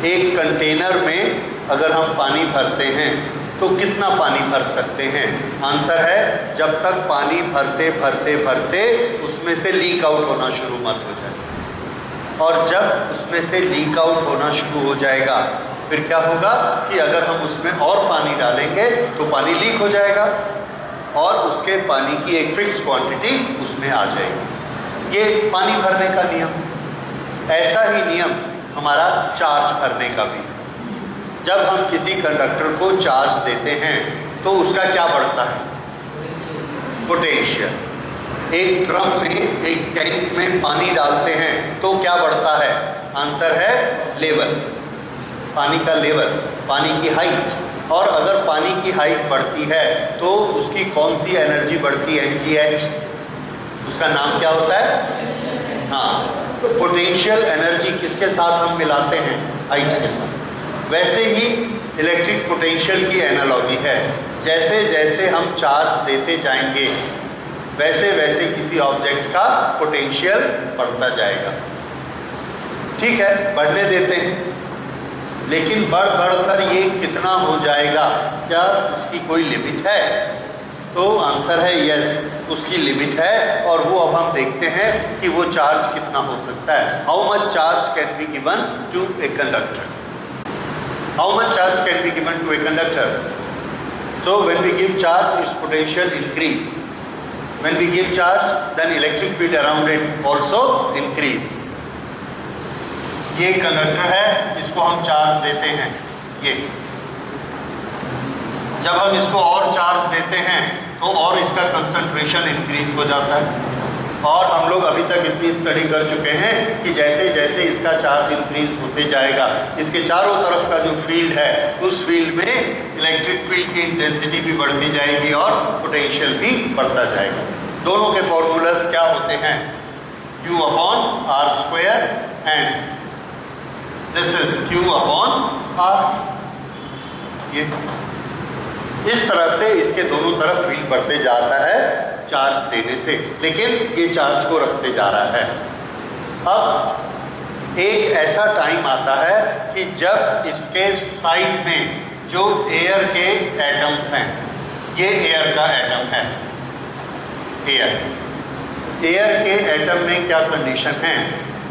एक कंटेनर में अगर हम पानी भरते हैं तो कितना पानी भर सकते हैं? आंसर है जब तक पानी भरते भरते भरते उसमें से लीक आउट होना शुरू मत हो जाए। और जब उसमें से लीक आउट होना शुरू हो जाएगा फिर क्या होगा कि अगर हम उसमें और पानी डालेंगे तो पानी लीक हो जाएगा और उसके पानी की एक फिक्स क्वांटिटी उसमें आ जाएगी। ये पानी भरने का नियम। ऐसा ही नियम हमारा चार्ज भरने का भी। जब हम किसी कंडक्टर को चार्ज देते हैं तो उसका क्या बढ़ता है? पोटेंशियल। एक ड्रम में, एक टैंक में पानी डालते हैं तो क्या बढ़ता है? आंसर है लेवल, पानी का लेवल, पानी की हाइट। और अगर पानी की हाइट बढ़ती है तो उसकी कौन सी एनर्जी बढ़ती है? mgh। उसका नाम क्या होता है? हाँ, तो पोटेंशियल एनर्जी किसके साथ हम मिलाते हैं? हाइट के साथ। वैसे ही इलेक्ट्रिक पोटेंशियल की एनालॉजी है। जैसे जैसे हम चार्ज देते जाएंगे वैसे वैसे किसी ऑब्जेक्ट का पोटेंशियल बढ़ता जाएगा। ठीक है, बढ़ने देते हैं, लेकिन बढ़ बढ़कर ये कितना हो जाएगा? क्या उसकी कोई लिमिट है? तो आंसर है यस, उसकी लिमिट है। और वो अब हम देखते हैं कि वो चार्ज कितना हो सकता है। How much charge can be given to a conductor? How much charge can be given to a conductor? So when we give charge, its potential increase. When we give charge, then electric field around it also increase. ये conductor है, इसको हम charge देते हैं। ये जब हम इसको और चार्ज देते हैं तो और इसका कंसंट्रेशन इंक्रीज हो जाता है। और हम लोग अभी तक इतनी स्टडी कर चुके हैं कि जैसे जैसे इसका चार्ज इंक्रीज होते जाएगा इसके चारों तरफ का जो फील्ड है उस फील्ड में इलेक्ट्रिक फील्ड की इंटेंसिटी भी बढ़ती जाएगी और पोटेंशियल भी बढ़ता जाएगा। दोनों के फॉर्मूलाज क्या होते हैं? Q upon R square and this is Q upon R. ये इस तरह से इसके दोनों तरफ फील्ड बढ़ते जाता है चार्ज देने से, लेकिन ये चार्ज को रखते जा रहा है। अब एक ऐसा टाइम आता है कि जब इसके साइड में जो एयर के एटम्स हैं, ये एयर का एटम है, एयर के एटम में क्या कंडीशन है?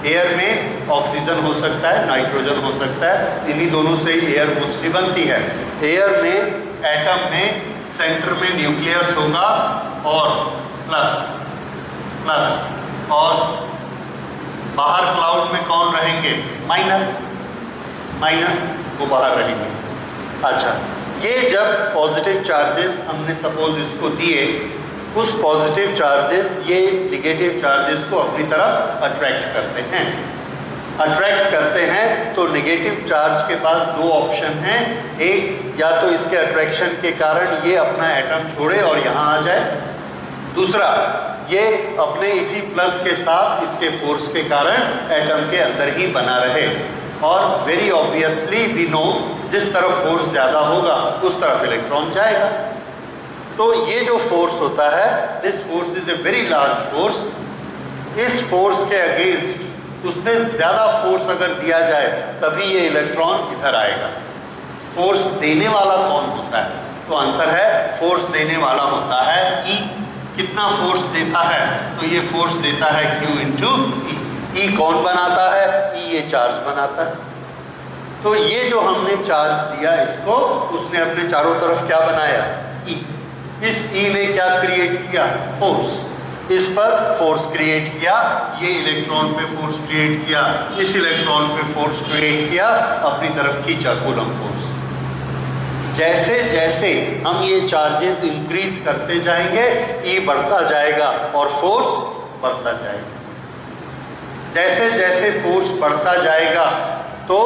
एयर में ऑक्सीजन हो सकता है, नाइट्रोजन हो सकता है, इन्हीं दोनों से ही एयर मोस्टली बनती है। एयर में एटम में सेंटर में न्यूक्लियस होगा और प्लस प्लस, और बाहर क्लाउड में कौन रहेंगे? माइनस माइनस, वो बाहर रहेंगे। अच्छा, ये जब पॉजिटिव चार्जेस हमने सपोज इसको दिए, उस पॉजिटिव चार्जेस ये निगेटिव चार्जेस को अपनी तरफ अट्रैक्ट करते हैं। अट्रैक्ट करते हैं तो नेगेटिव चार्ज के पास दो ऑप्शन हैं। एक, या तो इसके अट्रैक्शन के कारण ये अपना एटम छोड़े और यहाँ आ जाए। दूसरा, ये अपने इसी प्लस के साथ इसके फोर्स के कारण एटम के अंदर ही बना रहे। और वेरी ऑब्वियसली वी नो, जिस तरफ फोर्स ज़्यादा होगा उस तरफ इलेक्ट्रॉन जाएगा। तो ये जो फोर्स होता है, this force is a very large force. इस फोर्स के अगेंस्ट उससे ज़्यादा फोर्स अगर दिया जाए तभी ये इलेक्ट्रॉन इधर आएगा। फोर्स देने वाला कौन होता है? तो आंसर है फोर्स देने वाला होता है E। कितना फोर्स देता है? तो ये फोर्स देता है Q इंटू E। E कौन बनाता है? E ये चार्ज बनाता है। तो ये जो हमने चार्ज दिया इसको, उसने अपने चारों तरफ क्या बनाया? E। इस E ने क्या क्रिएट किया? फोर्स। इस पर फोर्स क्रिएट किया, ये इलेक्ट्रॉन पे फोर्स क्रिएट किया, इस इलेक्ट्रॉन पे फोर्स क्रिएट किया, अपनी तरफ खींचा कूलम फोर्स। जैसे जैसे हम ये चार्जेस इंक्रीज करते जाएंगे E बढ़ता जाएगा और फोर्स बढ़ता जाएगा। जैसे जैसे फोर्स बढ़ता जाएगा तो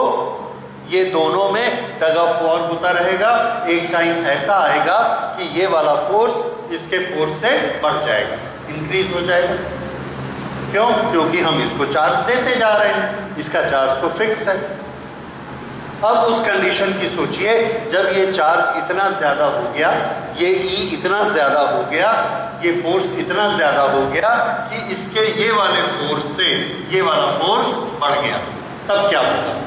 ये दोनों में टग ऑफ वॉर होता रहेगा। एक टाइम ऐसा आएगा कि ये वाला फोर्स इसके फोर्स से बढ़ जाएगा, इंक्रीज हो जाएगा। क्यों? क्योंकि हम इसको चार्ज देते जा रहे हैं, इसका चार्ज तो फिक्स है। अब उस कंडीशन की सोचिए, जब ये चार्ज इतना ज्यादा हो गया, ये E इतना ज्यादा हो गया, ये फोर्स इतना ज्यादा हो गया कि इसके ये वाले फोर्स से ये वाला फोर्स बढ़ गया, तब क्या होगा?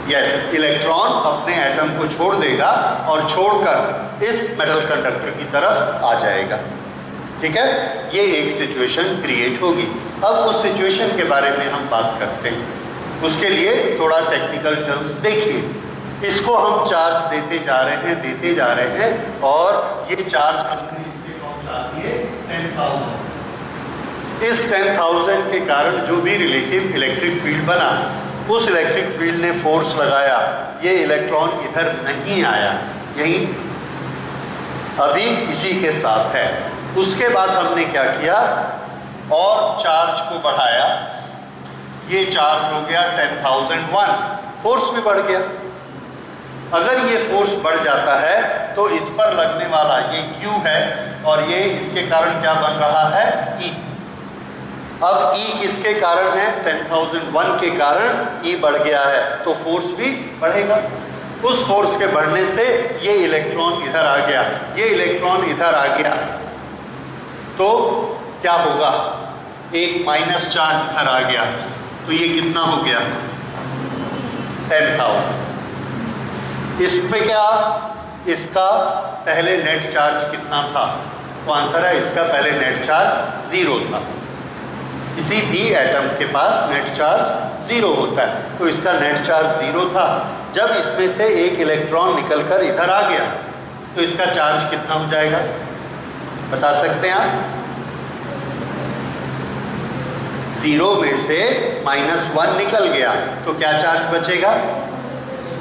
यस, इलेक्ट्रॉन अपने एटम को छोड़ देगा और छोड़कर इस मेटल कंडक्टर की तरफ आ जाएगा। ठीक है, ये एक सिचुएशन क्रिएट होगी। अब उस सिचुएशन के बारे में हम बात करते हैं। उसके लिए थोड़ा टेक्निकल टर्म्स देखिए। इसको हम चार्ज देते जा रहे हैं और ये चार्ज हमने इससे पहुंचा दिए 10,000। इस 10,000 के कारण जो भी रिलेटिव इलेक्ट्रिक फील्ड बना, उस इलेक्ट्रिक फील्ड ने फोर्स लगाया, ये इलेक्ट्रॉन इधर नहीं आया, यही अभी इसी के साथ है। उसके बाद हमने क्या किया, और चार्ज को बढ़ाया, ये चार्ज हो गया 10,001, फोर्स भी बढ़ गया। अगर ये फोर्स बढ़ जाता है तो इस पर लगने वाला ये Q है और ये इसके कारण क्या बन रहा है, E। अब E किसके कारण है, 10,001 के कारण E बढ़ गया है, तो फोर्स भी बढ़ेगा। उस फोर्स के बढ़ने से ये इलेक्ट्रॉन इधर आ गया, ये इलेक्ट्रॉन इधर आ गया, तो क्या होगा, एक माइनस चार्ज इधर आ गया, तो ये कितना हो गया, 10,000। इस पे क्या, इसका पहले नेट चार्ज कितना था, तो आंसर है इसका पहले नेट चार्ज 0 था। किसी भी एटम के पास नेट चार्ज 0 होता है, तो इसका नेट चार्ज 0 था। जब इसमें से एक इलेक्ट्रॉन निकलकर इधर आ गया तो इसका चार्ज कितना हो जाएगा, बता सकते हैं आप? 0 में से -1 निकल गया तो क्या चार्ज बचेगा,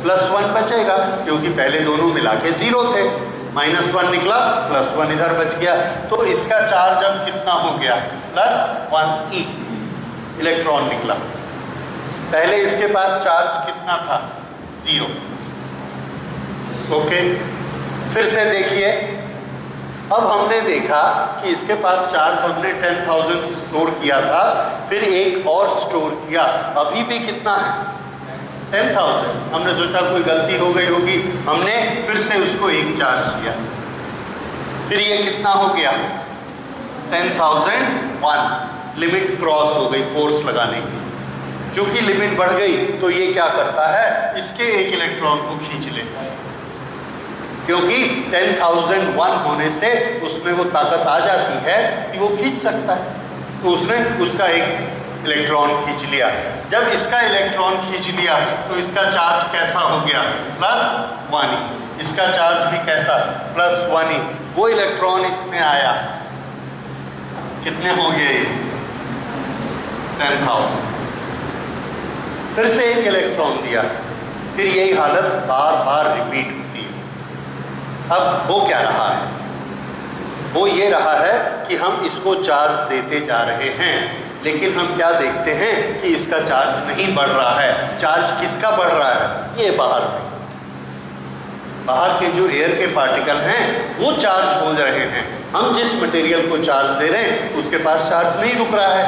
+1 बचेगा, क्योंकि पहले दोनों मिला के 0 थे। -1 निकला, +1 इधर बच गया, तो इसका चार्ज अब कितना हो गया, +1 E इलेक्ट्रॉन निकला। पहले इसके पास चार्ज कितना था, 0। ओके, फिर से देखिए, अब हमने देखा कि इसके पास चार्ज हमने 10,000 स्टोर किया था, फिर एक और स्टोर किया, अभी भी कितना है, 10,000। हमने सोचा कोई गलती हो गई होगी, हमने फिर से उसको एक चार्ज किया, फिर ये कितना हो गया, 10,001। लिमिट क्रॉस हो गई फोर्स लगाने की। क्योंकि लिमिट बढ़ गई तो ये क्या करता है, इसके एक इलेक्ट्रॉन को खींच लेता है, क्योंकि 10,001 होने से उसमें वो ताकत आ जाती है कि वो खींच सकता है, तो उसने उसका एक इलेक्ट्रॉन खींच लिया। जब इसका इलेक्ट्रॉन खींच लिया तो इसका चार्ज कैसा हो गया, +1 E। इसका चार्ज भी कैसा, +1 E। वो इलेक्ट्रॉन इसमें आया, कितने हो गए, 10,000। फिर से एक इलेक्ट्रॉन दिया, फिर यही हालत बार बार रिपीट होती है। अब हो क्या रहा है, वो ये रहा है कि हम इसको चार्ज देते जा रहे हैं, लेकिन हम क्या देखते हैं कि इसका चार्ज नहीं बढ़ रहा है। चार्ज किसका बढ़ रहा है, ये बाहर में, बाहर के जो एयर के पार्टिकल हैं वो चार्ज हो रहे हैं। हम जिस मटेरियल को चार्ज दे रहे हैं उसके पास चार्ज नहीं रुक रहा है,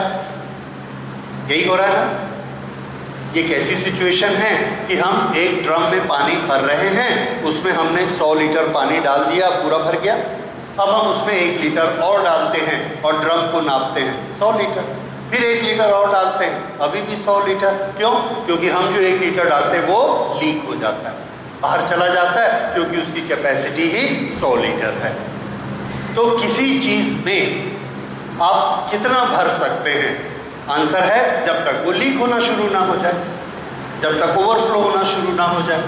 यही हो रहा है ना। ये कैसी सिचुएशन है कि हम एक ड्रम में पानी भर रहे हैं, उसमें हमने 100 लीटर पानी डाल दिया, पूरा भर गया। अब हम उसमें 1 लीटर और डालते हैं और ड्रम को नापते हैं 100 लीटर, फिर 1 लीटर और डालते हैं, अभी भी 100 लीटर। क्यों, क्योंकि हम जो 1 लीटर डालते हैं वो लीक हो जाता है, बाहर चला जाता है, क्योंकि उसकी कैपेसिटी ही 100 लीटर है। तो किसी चीज में आप कितना भर सकते हैं, आंसर है जब तक वो लीक होना शुरू ना हो जाए, जब तक ओवरफ्लो होना शुरू ना हो जाए।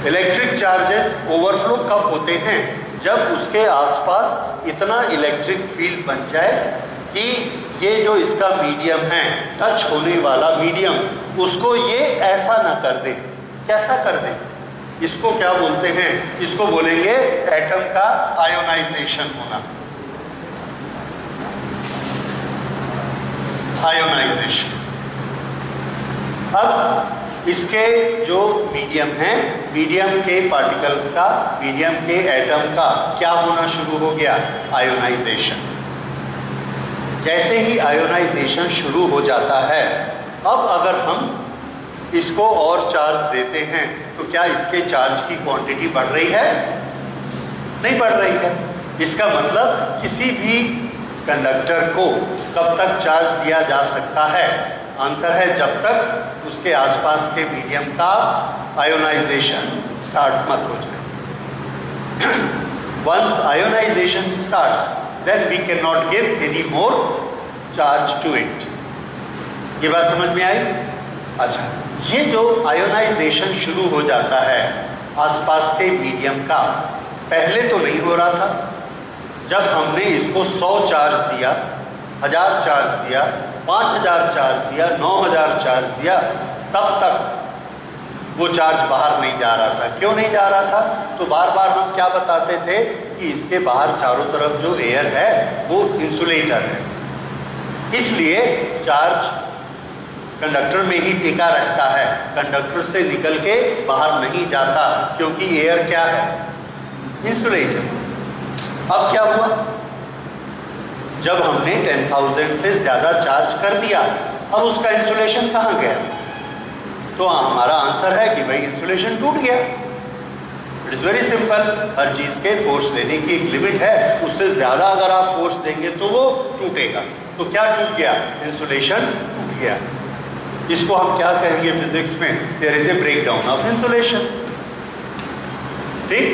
इलेक्ट्रिक चार्जेस ओवरफ्लो कब होते हैं, जब उसके आसपास इतना इलेक्ट्रिक फील्ड बन जाए कि ये जो इसका मीडियम है, टच होने वाला मीडियम, उसको ये ऐसा ना कर दे। कैसा कर दे, इसको क्या बोलते हैं, इसको बोलेंगे एटम का आयोनाइजेशन होना, आयोनाइजेशन। अब इसके जो मीडियम है, मीडियम के पार्टिकल्स का, मीडियम के एटम का क्या होना शुरू हो गया, आयोनाइजेशन। जैसे ही आयोनाइजेशन शुरू हो जाता है, अब अगर हम इसको और चार्ज देते हैं तो क्या इसके चार्ज की क्वांटिटी बढ़ रही है, नहीं बढ़ रही है। इसका मतलब किसी भी कंडक्टर को कब तक चार्ज दिया जा सकता है? आंसर है जब तक उसके आसपास के मीडियम का आयोनाइजेशन स्टार्ट मत हो जाए। Once ionization starts then we can not give any more charge to it. ये बात समझ में आई? अच्छा, ये जो आयोनाइजेशन शुरू हो जाता है आसपास के मीडियम का, पहले तो नहीं हो रहा था। जब हमने इसको 100 चार्ज दिया, 1000 चार्ज दिया, 5000 चार्ज दिया, 9000 चार्ज दिया, तब तक वो चार्ज बाहर नहीं जा रहा था। क्यों नहीं जा रहा था? तो बार बार हम क्या बताते थे कि इसके बाहर चारों तरफ जो एयर है वो इंसुलेटर है, इसलिए चार्ज कंडक्टर में ही टिका रहता है, कंडक्टर से निकल के बाहर नहीं जाता, क्योंकि एयर क्या है? इंसुलेटर। अब क्या हुआ? जब हमने 10,000 से ज्यादा चार्ज कर दिया, अब उसका इंसुलेशन कहाँ गया? तो हमारा आंसर है कि भाई इंसुलेशन टूट गया। It is very simple. हर चीज के फोर्स लेने की एक लिमिट है, उससे ज्यादा अगर आप फोर्स देंगे तो वो टूटेगा। तो क्या टूट गया? इंसुलेशन टूट गया। इसको हम क्या कहेंगे फिजिक्स में? There is a breakdown of insulation. ठीक,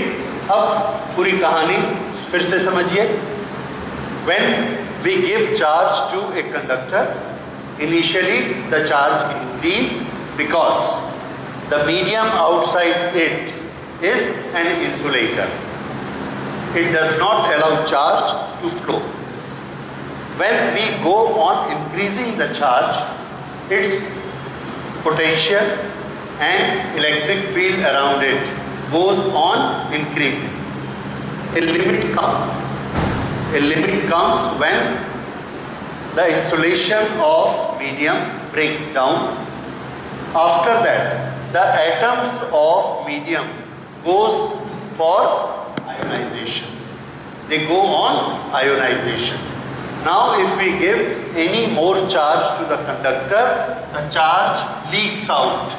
अब पूरी कहानी फिर से समझिए। When we give charge to a conductor, initially the charge increase because the medium outside it is an insulator. It does not allow charge to flow. When we go on increasing the charge, its potential and electric field around it goes on increasing. A limit comes when the insulation of medium breaks down. After that, the atoms of medium goes for ionization. They go on ionization. Now if we give any more charge to the conductor, the charge leaks out.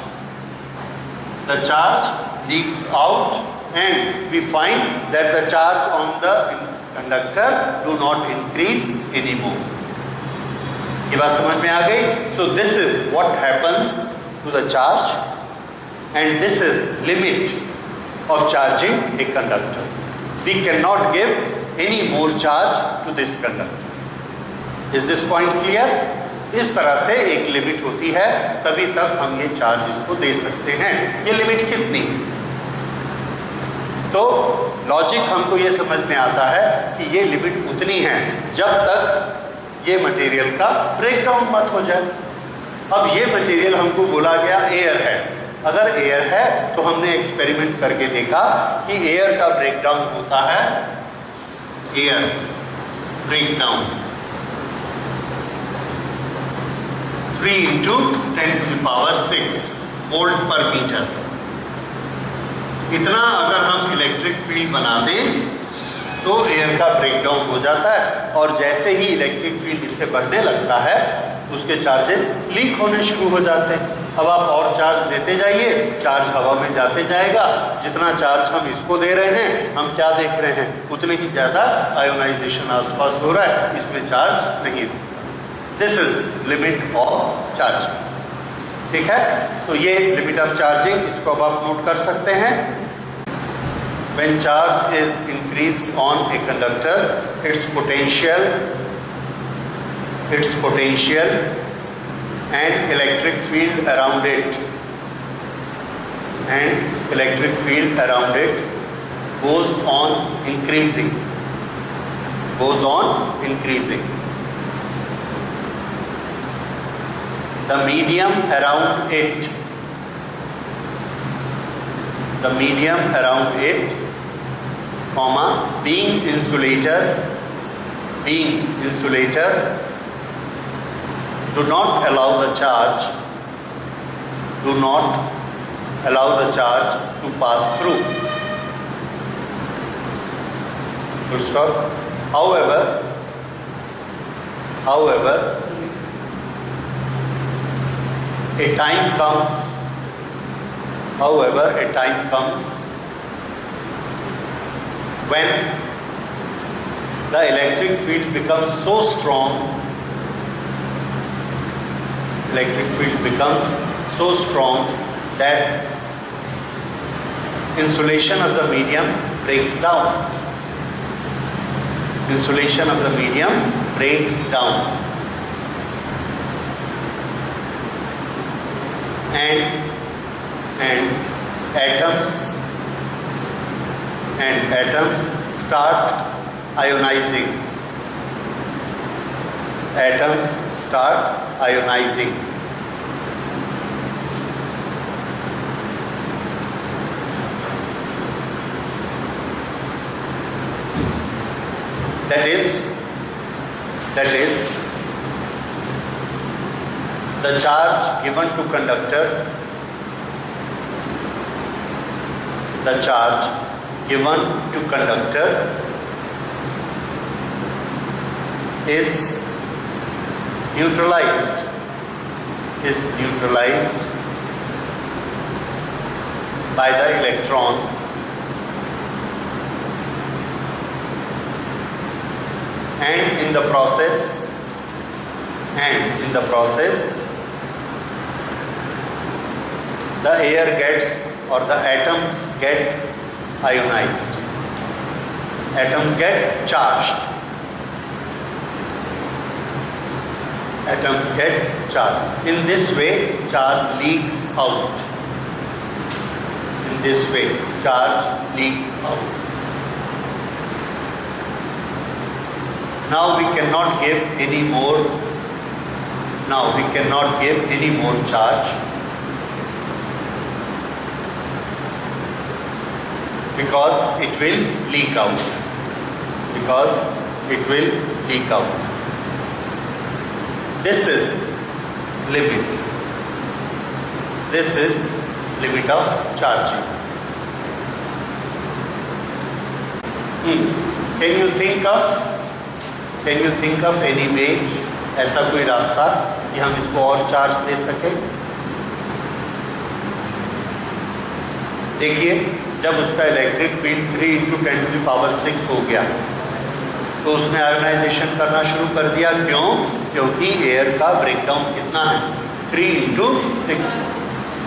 The charge leaks out and we find that the charge on the conductor do not increase anymore. ये बात समझ में आ गई? So this is what happens to the charge and this is limit of charging a conductor. We cannot give any more charge to this conductor. Is this point clear? इस तरह से एक लिमिट होती है, तभी तक हम ये चार्ज इसको दे सकते हैं। ये लिमिट कितनी? तो लॉजिक हमको ये समझ में आता है कि ये लिमिट उतनी है जब तक ये मटेरियल का ब्रेकडाउन मत हो जाए। अब ये मटेरियल हमको बोला गया एयर है। अगर एयर है तो हमने एक्सपेरिमेंट करके देखा कि एयर का ब्रेकडाउन होता है, एयर ब्रेकडाउन 3 × 10⁶ वोल्ट पर मीटर। इतना अगर हम इलेक्ट्रिक फील्ड बना दें तो एयर का ब्रेकडाउन हो जाता है, और जैसे ही इलेक्ट्रिक फील्ड इससे बढ़ने लगता है उसके चार्जेस लीक होने शुरू हो जाते हैं। अब आप और चार्ज देते जाइए, चार्ज हवा में जाते जाएगा। जितना चार्ज हम इसको दे रहे हैं, हम क्या देख रहे हैं? उतने ही ज्यादा आयोनाइजेशन आसपास हो रहा है, इसमें चार्ज नहीं। This is limit of charging. ठीक है, तो ये लिमिट ऑफ चार्जिंग, इसको अब आप नोट कर सकते हैं। When charge is increased on a conductor, its potential and electric field around it goes on increasing. The medium around it, being insulator, do not allow the charge to pass through. Full stop. However, a time comes when the electric field becomes so strong, that insulation of the medium breaks down. Insulation of the medium breaks down. And atoms start ionizing. Atoms start ionizing. That is the charge given to conductor, is neutralized by the electron, and in the process the air gets, or the atoms get ionized. Atoms get charged. In this way, charge leaks out. Now we cannot give any more charge, because it will leak out. This is limit of charging. Can you think of any way, ऐसा कोई रास्ता कि हम इसको और charge दे सकें? देखिए, जब उसका इलेक्ट्रिक फील्ड 3 × 10⁶ हो गया तो उसने आयोनाइजेशन करना शुरू कर दिया। क्यों? क्योंकि एयर का ब्रेकडाउन कितना है? 3 × 6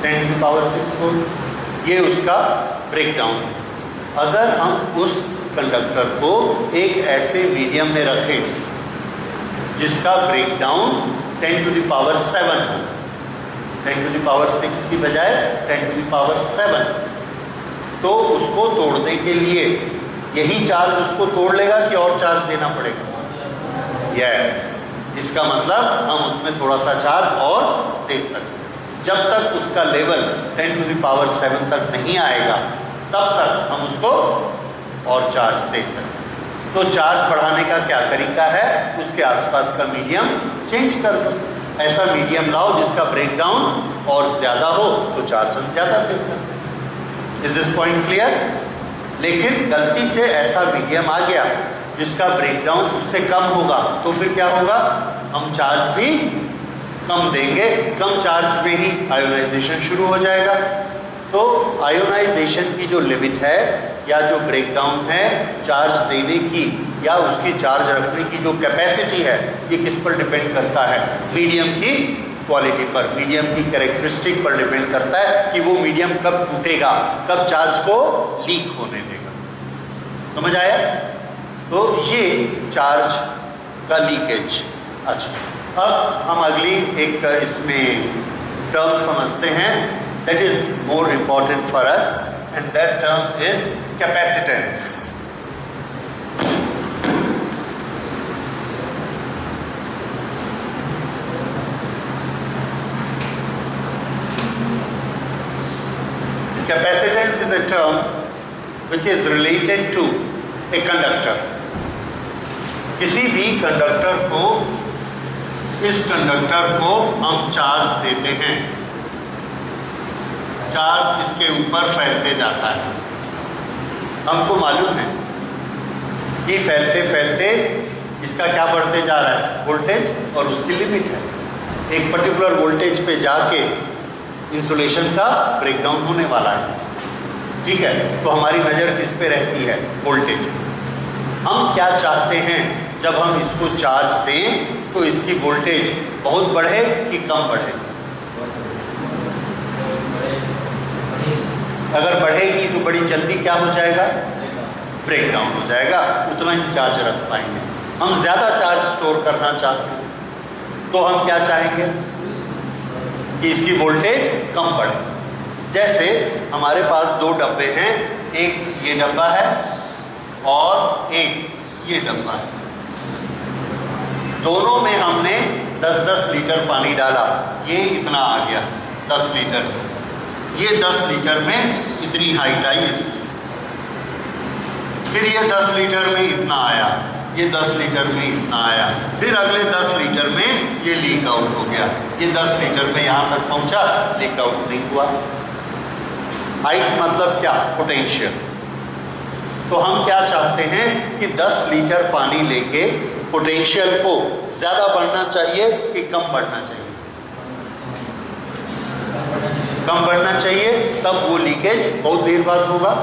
10⁶ वोल्ट, ये उसका ब्रेकडाउन है। अगर हम उस कंडक्टर को एक ऐसे मीडियम में रखें जिसका ब्रेकडाउन 10⁷ हो, 10⁶ की बजाय 10⁷, तो उसको तोड़ने के लिए यही चार्ज उसको तोड़ लेगा कि और चार्ज देना पड़ेगा? यस, इसका मतलब हम उसमें थोड़ा सा चार्ज और दे सकते। जब तक उसका लेवल 10⁷ तक नहीं आएगा तब तक हम उसको और चार्ज दे सकते। तो चार्ज बढ़ाने का क्या तरीका है? उसके आसपास का मीडियम चेंज कर दो। ऐसा मीडियम लाओ जिसका ब्रेकडाउन और ज्यादा हो तो चार्ज हम ज्यादा दे सकते। Is this point clear? लेकिन गलती से ऐसा मीडियम आ गया जिसका ब्रेकडाउन उससे कम होगा तो फिर क्या होगा? हम चार्ज भी कम देंगे, कम चार्ज में ही आयोनाइजेशन शुरू हो जाएगा। तो आयोनाइजेशन की जो लिमिट है या जो ब्रेकडाउन है चार्ज देने की या उसकी चार्ज रखने की जो कैपेसिटी है, ये किस पर डिपेंड करता है? मीडियम की क्वालिटी पर, मीडियम की कैरेक्टरिस्टिक पर डिपेंड करता है कि वो मीडियम कब टूटेगा, कब चार्ज को लीक होने देगा। समझ आया? तो ये चार्ज का लीकेज। अच्छा, अब हम अगली एक इसमें टर्म समझते हैं that is more important for us, and that term is capacitance. Capacitance is a term which is related to a conductor. किसी भी कंडक्टर को, इस कंडक्टर को हम चार्ज देते हैं, चार्ज इसके ऊपर फैलते जाता है। हमको मालूम है कि फैलते फैलते इसका क्या बढ़ते जा रहा है? वोल्टेज, और उसकी लिमिट है। एक पर्टिकुलर वोल्टेज पे जाके इंसुलेशन का ब्रेकडाउन होने वाला है। ठीक है, तो हमारी नज़र किस पे रहती है? वोल्टेज। हम क्या चाहते हैं, जब हम इसको चार्ज दें तो इसकी वोल्टेज बहुत बढ़े कि कम बढ़े? अगर बढ़ेगी तो बड़ी जल्दी क्या हो जाएगा? ब्रेक डाउन हो जाएगा, उतना ही चार्ज रख पाएंगे। हम ज्यादा चार्ज स्टोर करना चाहते हैं तो हम क्या चाहेंगे कि इसकी वोल्टेज कम बढ़े। जैसे हमारे पास दो डब्बे हैं, एक ये डब्बा है और एक ये डब्बा है। दोनों में हमने 10-10 लीटर पानी डाला, ये इतना आ गया 10 लीटर। ये 10 लीटर में इतनी हाइट आई इसकी। फिर ये 10 लीटर में इतना आया, ये 10 लीटर में इतना आया, फिर अगले 10 लीटर में ये लीक आउट हो गया। ये 10 लीटर में यहां तक पहुंचा, लीक आउट नहीं हुआ। हाइट मतलब क्या? पोटेंशियल। तो हम क्या चाहते हैं कि 10 लीटर पानी लेके पोटेंशियल को ज्यादा बढ़ना चाहिए कि कम बढ़ना चाहिए? कम बढ़ना चाहिए, तब वो लीकेज बहुत देर बाद होगा,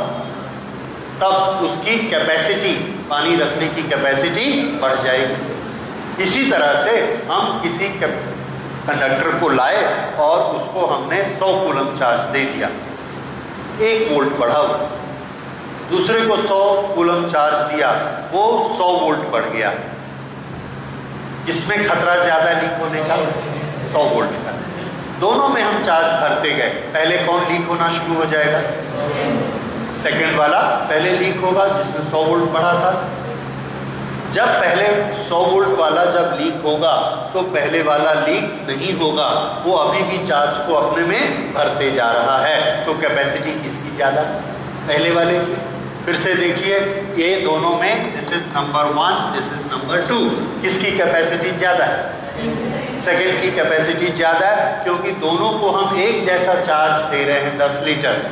तब उसकी कैपेसिटी, पानी रखने की कैपेसिटी बढ़ जाएगी। इसी तरह से हम किसी कंडक्टर को लाए और उसको हमने 100 कूलम चार्ज दे दिया, 1 वोल्ट बढ़ा हुआ। दूसरे को 100 कूलम चार्ज दिया, वो 100 वोल्ट बढ़ गया। इसमें खतरा ज्यादा लीक होने का, 100 वोल्ट का। दोनों में हम चार्ज भरते गए, पहले कौन लीक होना शुरू हो जाएगा? सेकंड वाला पहले लीक होगा जिसमें 100 वोल्ट बढ़ा था। जब पहले 100 वोल्ट वाला जब लीक होगा तो पहले वाला लीक नहीं होगा, वो अभी भी चार्ज को अपने में भरते जा रहा है। तो कैपेसिटी किसकी ज्यादा? पहले वाले की। फिर से देखिए, ये दोनों में this is number 1, this is number 2, किसकी कैपेसिटी ज्यादा है? सेकेंड की कैपेसिटी ज्यादा है, क्योंकि दोनों को हम एक जैसा चार्ज दे रहे हैं 10 लीटर।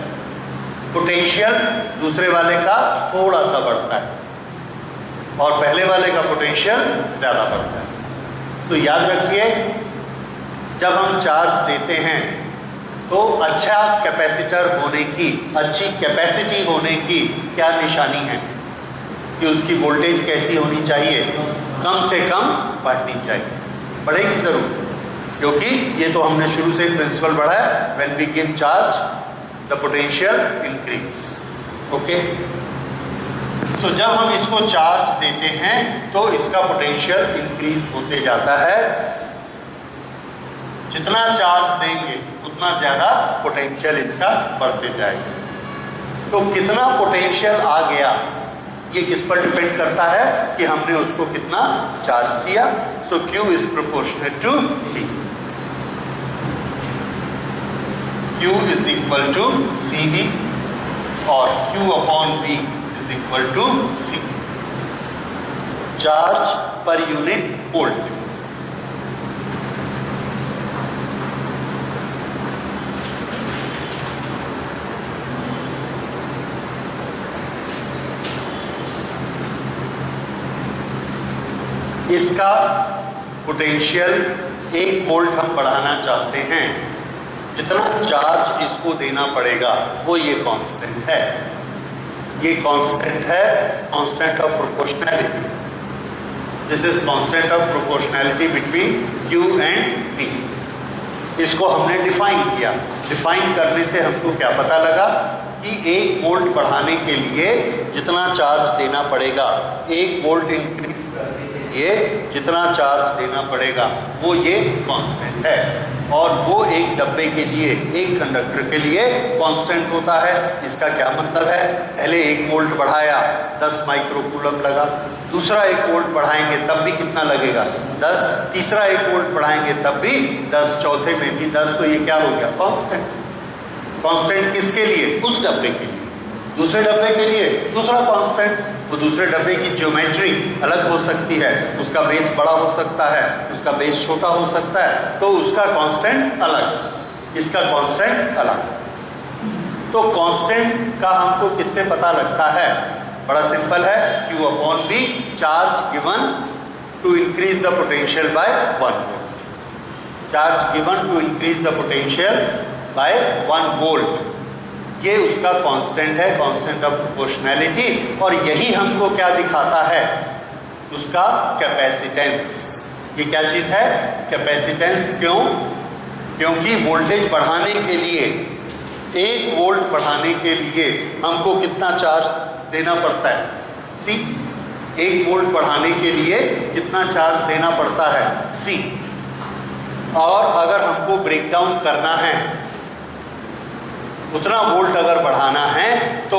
पोटेंशियल दूसरे वाले का थोड़ा सा बढ़ता है और पहले वाले का पोटेंशियल ज्यादा बढ़ता है। तो याद रखिए, जब हम चार्ज देते हैं तो अच्छा कैपेसिटर होने की, अच्छी कैपेसिटी होने की क्या निशानी है कि उसकी वोल्टेज कैसी होनी चाहिए? कम से कम बढ़नी चाहिए। बढ़ेगी जरूर, क्योंकि ये तो हमने शुरू से प्रिंसिपल पढ़ा है, when we give charge the potential increase. Okay, तो जब हम इसको चार्ज देते हैं तो इसका पोटेंशियल इंक्रीज होते जाता है। जितना चार्ज देंगे उतना ज्यादा पोटेंशियल इसका बढ़ते जाएगा। तो कितना पोटेंशियल आ गया, ये किस पर डिपेंड करता है कि हमने उसको कितना चार्ज दिया। So Q is proportional to T। Q is equal to CV और Q upon V is equal to C। Charge per unit volt. इसका पोटेंशियल 1 वोल्ट हम बढ़ाना चाहते हैं, जितना चार्ज इसको देना पड़ेगा वो ये कांस्टेंट है। ये कांस्टेंट है, constant of proportionality. This is constant of proportionality between Q and V। इसको हमने डिफाइन किया। डिफाइन करने से हमको क्या पता लगा कि 1 वोल्ट बढ़ाने के लिए जितना चार्ज देना पड़ेगा, 1 वोल्ट इंक्रीज करने के लिए जितना चार्ज देना पड़ेगा वो ये कांस्टेंट है। और वो एक डब्बे के लिए, एक कंडक्टर के लिए कांस्टेंट होता है। इसका क्या मतलब है? पहले 1 वोल्ट बढ़ाया, 10 माइक्रोकूलम लगा। दूसरा 1 वोल्ट बढ़ाएंगे तब भी कितना लगेगा? 10। तीसरा 1 वोल्ट बढ़ाएंगे तब भी 10। चौथे में भी 10। तो ये क्या हो गया? कांस्टेंट। कांस्टेंट किसके लिए? उस डब्बे के लिए। दूसरे डब्बे के लिए दूसरा कांस्टेंट। वो दूसरे डब्बे की ज्योमेट्री अलग हो सकती है, उसका बेस बड़ा हो सकता है, उसका बेस छोटा हो सकता है, तो उसका कांस्टेंट अलग, इसका कांस्टेंट अलग। तो कांस्टेंट का हमको किससे पता लगता है? बड़ा सिंपल है, Q upon V, charge given to increase the potential by 1 volt. Charge given to increase the potential by 1 volt. ये उसका कांस्टेंट है, कांस्टेंट ऑफ प्रोपोर्शनैलिटी। और यही हमको क्या दिखाता है, उसका कैपेसिटेंस। ये क्या चीज है, कैपेसिटेंस। क्यों? क्योंकि वोल्टेज बढ़ाने के लिए, 1 वोल्ट बढ़ाने के लिए हमको कितना चार्ज देना पड़ता है, C। 1 वोल्ट बढ़ाने के लिए कितना चार्ज देना पड़ता है, C। और अगर हमको ब्रेक डाउन करना है, उतना वोल्ट अगर बढ़ाना है तो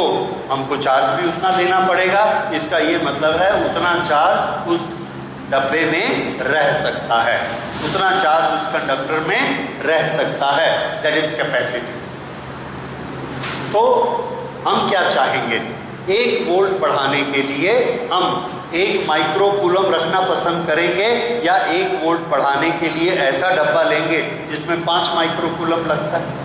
हमको चार्ज भी उतना देना पड़ेगा। इसका ये मतलब है उतना चार्ज उस डब्बे में रह सकता है, उतना चार्ज उस कंडक्टर में रह सकता है, दैट इज कैपेसिटी। तो हम क्या चाहेंगे, 1 वोल्ट बढ़ाने के लिए हम 1 माइक्रो कूलम रखना पसंद करेंगे, या 1 वोल्ट बढ़ाने के लिए ऐसा डब्बा लेंगे जिसमें 5 माइक्रो कूलम लगता है।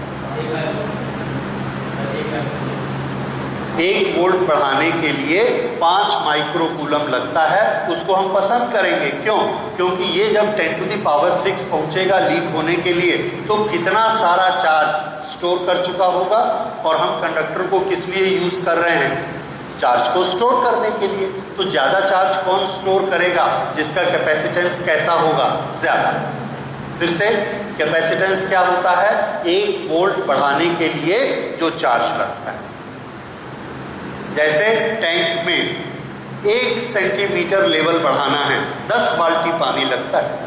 1 वोल्ट बढ़ाने के लिए 5 माइक्रो कूलम लगता है, उसको हम पसंद करेंगे। क्यों? क्योंकि ये जब 10⁶ पहुंचेगा लीक होने के लिए तो कितना सारा चार्ज स्टोर कर चुका होगा। और हम कंडक्टर को किस लिए यूज कर रहे हैं, चार्ज को स्टोर करने के लिए। तो ज्यादा चार्ज कौन स्टोर करेगा, जिसका कैपेसिटेंस कैसा होगा, ज्यादा। फिर से कैपेसिटेंस क्या होता है, 1 वोल्ट बढ़ाने के लिए जो चार्ज लगता है। जैसे टैंक में 1 सेंटीमीटर लेवल बढ़ाना है, 10 बाल्टी पानी लगता है।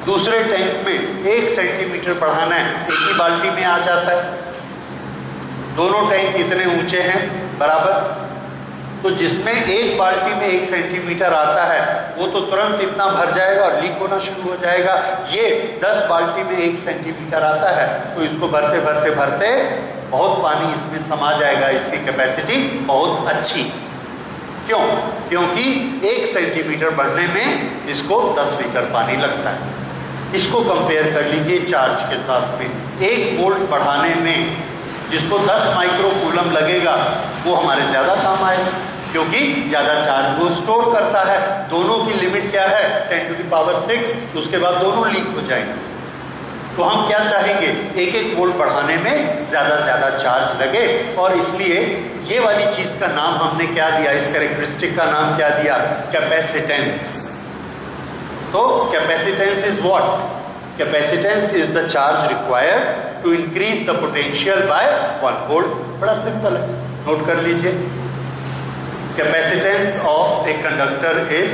दूसरे टैंक में 1 सेंटीमीटर बढ़ाना है, 1 ही बाल्टी में आ जाता है। दोनों टैंक इतने ऊंचे हैं बराबर, तो जिसमें 1 बाल्टी में 1 सेंटीमीटर आता है वो तो तुरंत इतना भर जाएगा और लीक होना शुरू हो जाएगा। ये 10 बाल्टी में 1 सेंटीमीटर आता है, तो इसको भरते भरते भरते बहुत पानी इसमें समा जाएगा। इसकी कैपेसिटी बहुत अच्छी। क्यों? क्योंकि 1 सेंटीमीटर बढ़ने में इसको 10 लीटर पानी लगता है। इसको कंपेयर कर लीजिए चार्ज के साथ में। 1 वोल्ट बढ़ाने में जिसको 10 माइक्रो कूलम लगेगा वो हमारे ज्यादा काम आएगा, क्योंकि ज्यादा चार्ज वो स्टोर करता है। दोनों की लिमिट क्या है, 10⁶, उसके बाद दोनों लीक हो जाएंगे। तो हम क्या चाहेंगे, 1 वोल्ट बढ़ाने में ज्यादा चार्ज लगे। और इसलिए ये वाली चीज का नाम हमने क्या दिया, इस कैरेक्टरिस्टिक का नाम क्या दिया, कैपेसिटेंस। तो capacitance is what, capacitance is the charge required to increase the potential by 1 volt. बड़ा सिंपल है, नोट कर लीजिए। Capacitance of a conductor is,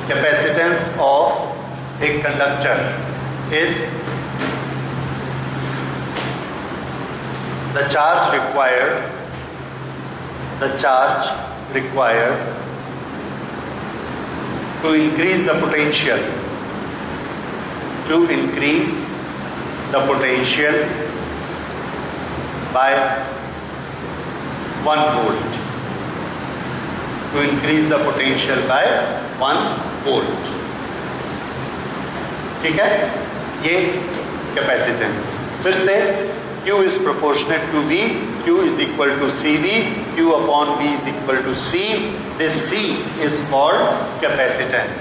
capacitance of a conductor is the charge required to increase the potential by 1 volt, to increase the potential by 1 volt। ठीक है, ये capacitance. फिर से Q is proportionate to V, Q is equal to CV, Q upon V is equal to C। This C is called capacitance.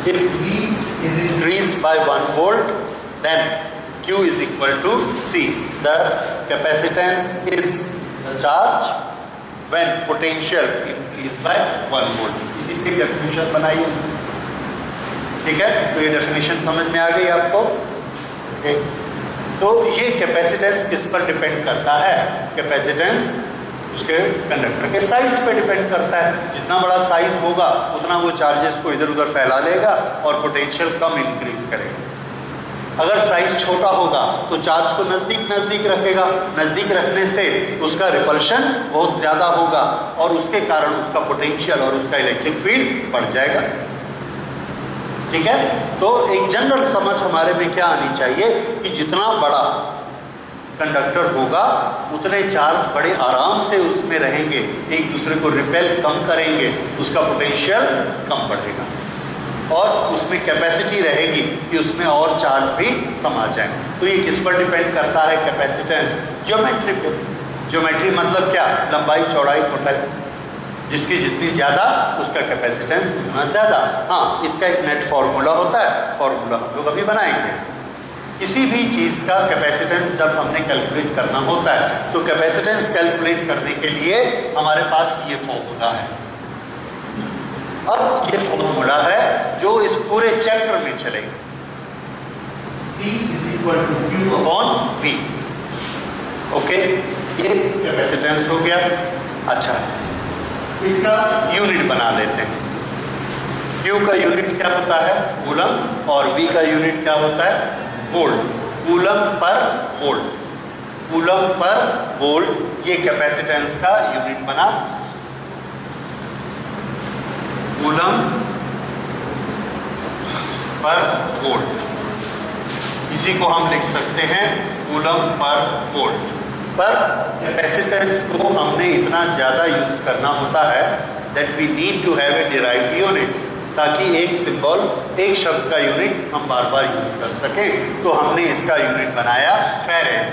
If V is increased by 1 volt, then Q is equal to C. The capacitance is the charge when potential increased by 1 volt। इसी से definition बनाइए। ठीक है, तो ये definition समझ में आ गई आपको। तो ये कैपेसिटेंस किस पर डिपेंड करता है, कैपेसिटेंस उसके कंडक्टर के साइज पे डिपेंड करता है। जितना बड़ा साइज होगा उतना वो चार्जेस को इधर उधर फैला लेगा और पोटेंशियल कम इंक्रीज करेगा। अगर साइज छोटा होगा तो चार्ज को नजदीक रखेगा, नजदीक रखने से उसका रिपल्शन बहुत ज्यादा होगा और उसके कारण उसका पोटेंशियल और उसका इलेक्ट्रिक फील्ड बढ़ जाएगा। ठीक है, तो एक जनरल समझ हमारे में क्या आनी चाहिए कि जितना बड़ा कंडक्टर होगा उतने चार्ज बड़े आराम से उसमें रहेंगे, एक दूसरे को रिपेल कम करेंगे, उसका पोटेंशियल कम बढ़ेगा और उसमें कैपेसिटी रहेगी कि उसमें और चार्ज भी समा जाए। तो ये किस पर डिपेंड करता है कैपेसिटेंस, ज्योमेट्री पे। ज्योमेट्री मतलब क्या, लंबाई चौड़ाई मोटाई। जिसकी जितनी ज्यादा उसका कैपेसिटेंस उतना ज्यादा। हाँ, इसका एक नेट फॉर्मूला होता है, फॉर्मूला हम लोग अभी बनाएंगे। किसी भी चीज का कैपेसिटेंस जब हमने कैलकुलेट करना होता है तो कैपेसिटेंस कैलकुलेट करने के लिए हमारे पास ये फॉर्मूला है। अब ये फॉर्मूला है जो इस पूरे चैप्टर में चलेगा। C = Q/V। ओके, ये कैपेसिटेंस हो गया। अच्छा, इसका यूनिट बना लेते हैं। Q का यूनिट क्या होता है? कूलम, और V का यूनिट क्या होता है? Volt. Coulomb per volt, coulomb per volt, ये कैपेसिटेंस का यूनिट बना। कूलम पर वोल्ट, इसी को हम लिख सकते हैं कूलम पर वोल्ट। पर कैपेसिटेंस को हमने इतना ज्यादा यूज करना होता है that we need to have a derived unit, ताकि एक सिंबल, एक शब्द का यूनिट हम बार बार यूज कर सकें। तो हमने इसका यूनिट बनाया फैरेड।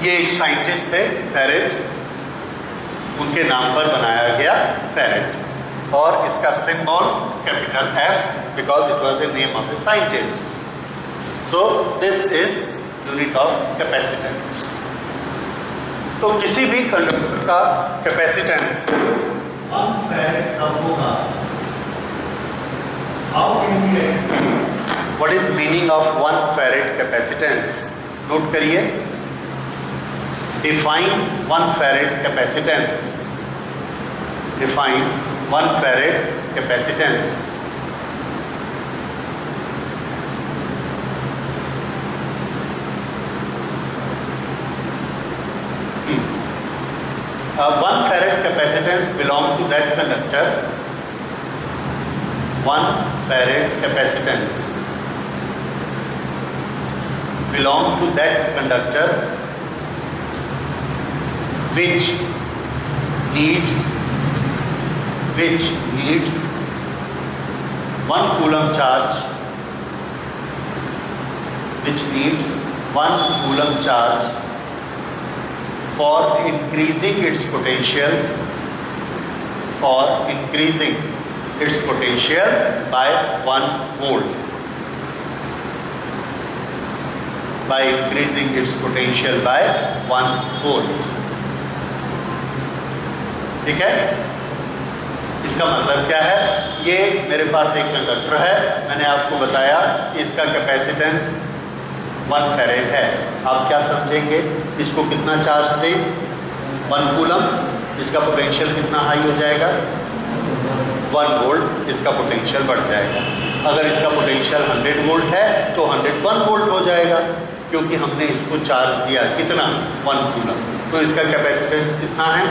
ये एक साइंटिस्ट थे फैरेड, उनके नाम पर बनाया गया फैरेड, और इसका symbol capital F because it was the name of the scientist. So this is unit of capacitance. तो किसी भी कंडक्टर का कैपेसिटेंस 1 फैरेड कब होगा? How can we explain what is meaning of 1 farad capacitance? Note करिए, define 1 farad capacitance. Define 1 farad capacitance. One farad capacitance belong to that conductor. 1 farad capacitance belong to that conductor which needs 1 coulomb charge, which needs 1 coulomb charge for increasing its potential, for increasing its potential by 1 volt, by increasing its potential by 1 volt। ठीक है, इसका मतलब क्या है? ये मेरे पास एक conductor है, मैंने आपको बताया कि इसका कैपेसिटेंस 1 फैरेड है। आप क्या समझेंगे? इसको कितना चार्ज दे? 1 कूलम, इसका पोटेंशियल कितना हाई हो जाएगा? 1 वोल्ट, इसका पोटेंशियल बढ़ जाएगा। अगर इसका पोटेंशियल 100 वोल्ट है तो 101 वोल्ट हो जाएगा, क्योंकि हमने इसको चार्ज दिया कितना? 1 कूलम। तो इसका कैपेसिटेंस कितना है?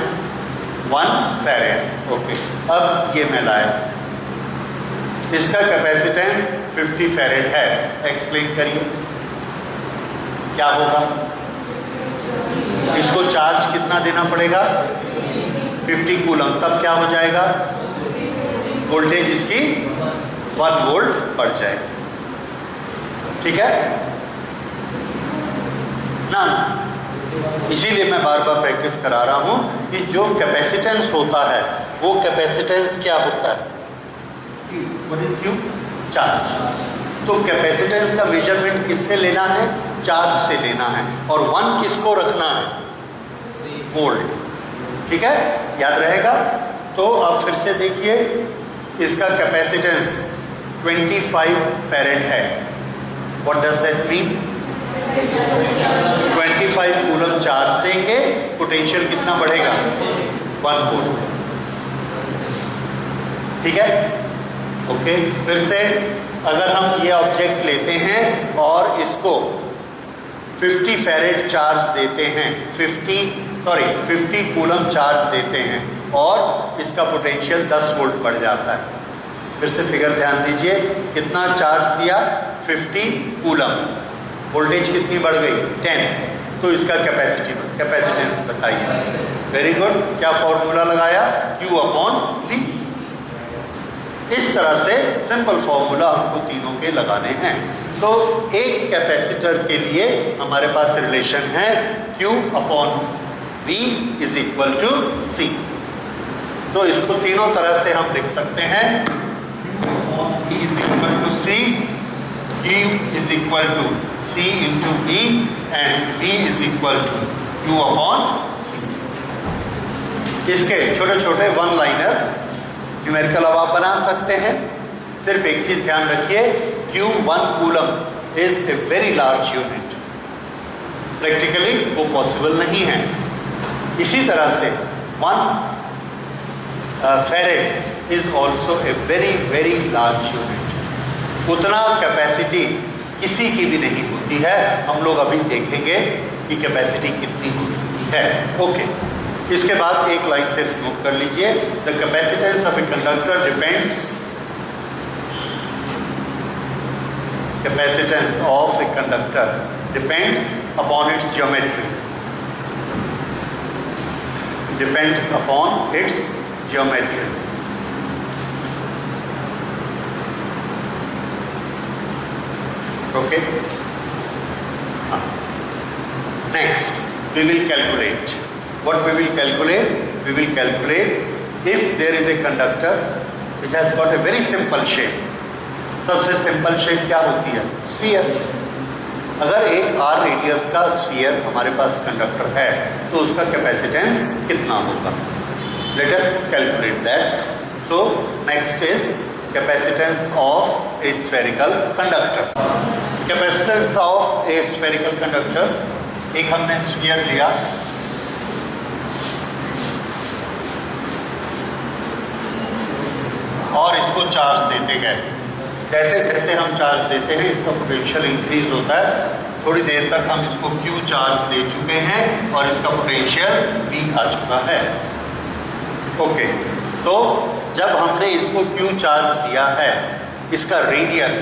1 फैरेड। ओके, अब ये मैं लाया, इसका कैपेसिटेंस 50 फैरेड है। एक्सप्लेन करिए क्या होगा? इसको चार्ज कितना देना पड़ेगा? 50 कूलम, तब क्या हो जाएगा? वोल्टेज इसकी 1 वोल्ट बढ़ जाएगी। ठीक है ना? इसीलिए मैं बार बार प्रैक्टिस करा रहा हूं कि जो कैपेसिटेंस होता है वो कैपेसिटेंस क्या होता है? What is Q? चार्ज। तो कैपेसिटेंस का मेजरमेंट किससे लेना है? चार्ज से लेना है। और 1 किसको रखना है? वोल्ट। ठीक है, याद रहेगा? तो अब फिर से देखिए, इसका कैपेसिटेंस 25 फैरेड है। What does that mean? 25 coulomb charge देंगे, पोटेंशियल कितना बढ़ेगा? 1 वोल्ट। ठीक है, ओके। फिर से अगर हम ये ऑब्जेक्ट लेते हैं और इसको 50 फैरेड चार्ज देते हैं, 50 कूलम चार्ज देते हैं, और इसका पोटेंशियल 10 वोल्ट बढ़ जाता है। फिर से फिगर ध्यान दीजिए, कितना चार्ज दिया? 50 कूलम, वोल्टेज कितनी बढ़ गई? 10। तो इसका कैपेसिटेंस बताइए। Very good. क्या फॉर्मूला लगाया? Q/V। इस तरह से सिंपल फॉर्मूला हमको तीनों के लगाने हैं। तो एक कैपेसिटर के लिए हमारे पास रिलेशन है Q upon V is equal to C। तो इसको तीनों तरह से हम लिख सकते हैं, Q upon V is equal to C, Q is equal to C into V and V is equal to Q upon C। इसके छोटे छोटे वन लाइनर न्यूमेरिकल अब आप बना सकते हैं। सिर्फ एक चीज ध्यान रखिए, Q1 coulomb is a very large unit, practically वो पॉसिबल नहीं है। इसी तरह से 1 farad is also a very very large unit. उतना कैपेसिटी किसी की भी नहीं होती है। हम लोग अभी देखेंगे कि कैपेसिटी कितनी हो सकती है। ओके, इसके बाद एक लाइन सिर्फ नोट कर लीजिए, the capacitance of a conductor depends, capacitance of a conductor depends upon its geometry, depends upon its geometry. Okay, next we will calculate. What we will calculate? We will calculate if there is a conductor which has got a very simple shape. सबसे simple shape क्या होती है? Sphere. अगर एक r radius का sphere हमारे पास conductor है तो उसका कैपेसिटेंस कितना होगा? Let us calculate that. So next is capacitance of A spherical conductor. Capacitance of A spherical conductor, एक हमने स्फीयर लिया, और इसको चार्ज देते गए। जैसे जैसे हम चार्ज देते हैं इसका पोटेंशियल इंक्रीज होता है। थोड़ी देर तक हम इसको Q चार्ज दे चुके हैं और इसका पोटेंशियल V आ चुका है। ओके, तो जब हमने इसको Q चार्ज दिया है, इसका रेडियस,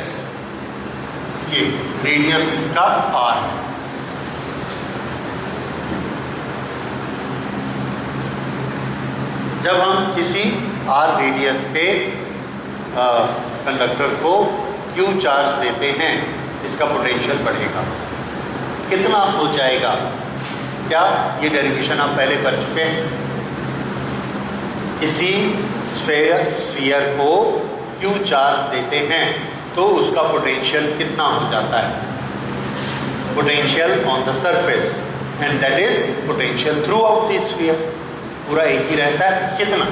ये रेडियस इसका R है। जब हम किसी R रेडियस के कंडक्टर को Q चार्ज देते हैं, इसका पोटेंशियल बढ़ेगा। कितना हो जाएगा? क्या ये डेरिवेशन आप पहले कर चुके हैं? किसी स्फीयर को Q चार्ज देते हैं तो उसका पोटेंशियल कितना हो जाता है? Potential on the surface, and that is potential throughout the sphere. पूरा एक ही रहता है। कितना?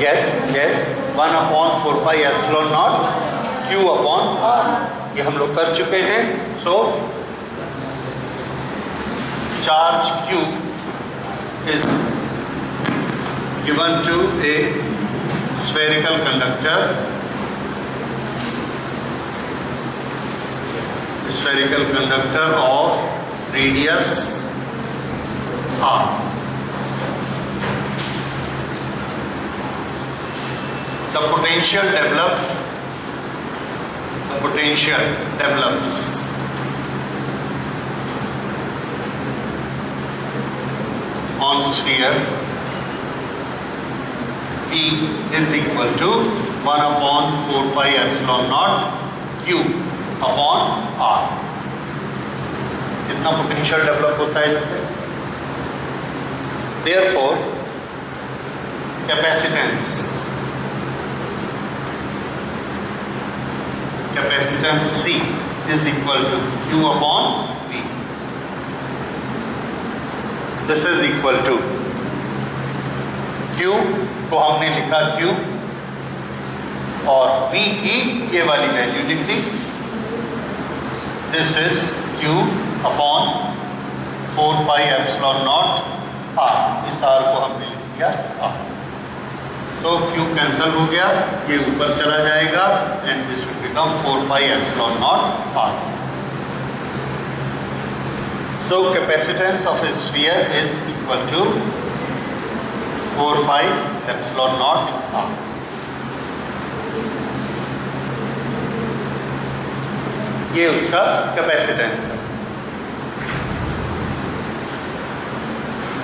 Yes, 1 upon 4 pi epsilon naught Q upon R। ये हम लोग कर चुके हैं। So charge Q is given to a spherical conductor, spherical conductor of radius R। The potential develops on sphere P is equal to 1 upon 4 pi epsilon naught Q upon R। कितना potential develop होता है इससे? Therefore, capacitance C is equal to Q upon V. This is equal to Q को हमने लिखा Q और V की ये वाली वैल्यू लिख दी। This is Q upon 4 pi epsilon naught R। इस R को हमने लिख दिया R। तो Q कैंसिल हो गया, ये ऊपर चला जाएगा and this will become 4 pi epsilon naught R। So capacitance of a sphere is equal to 4 pi epsilon naught R। ये उसका कैपेसिटेंस है।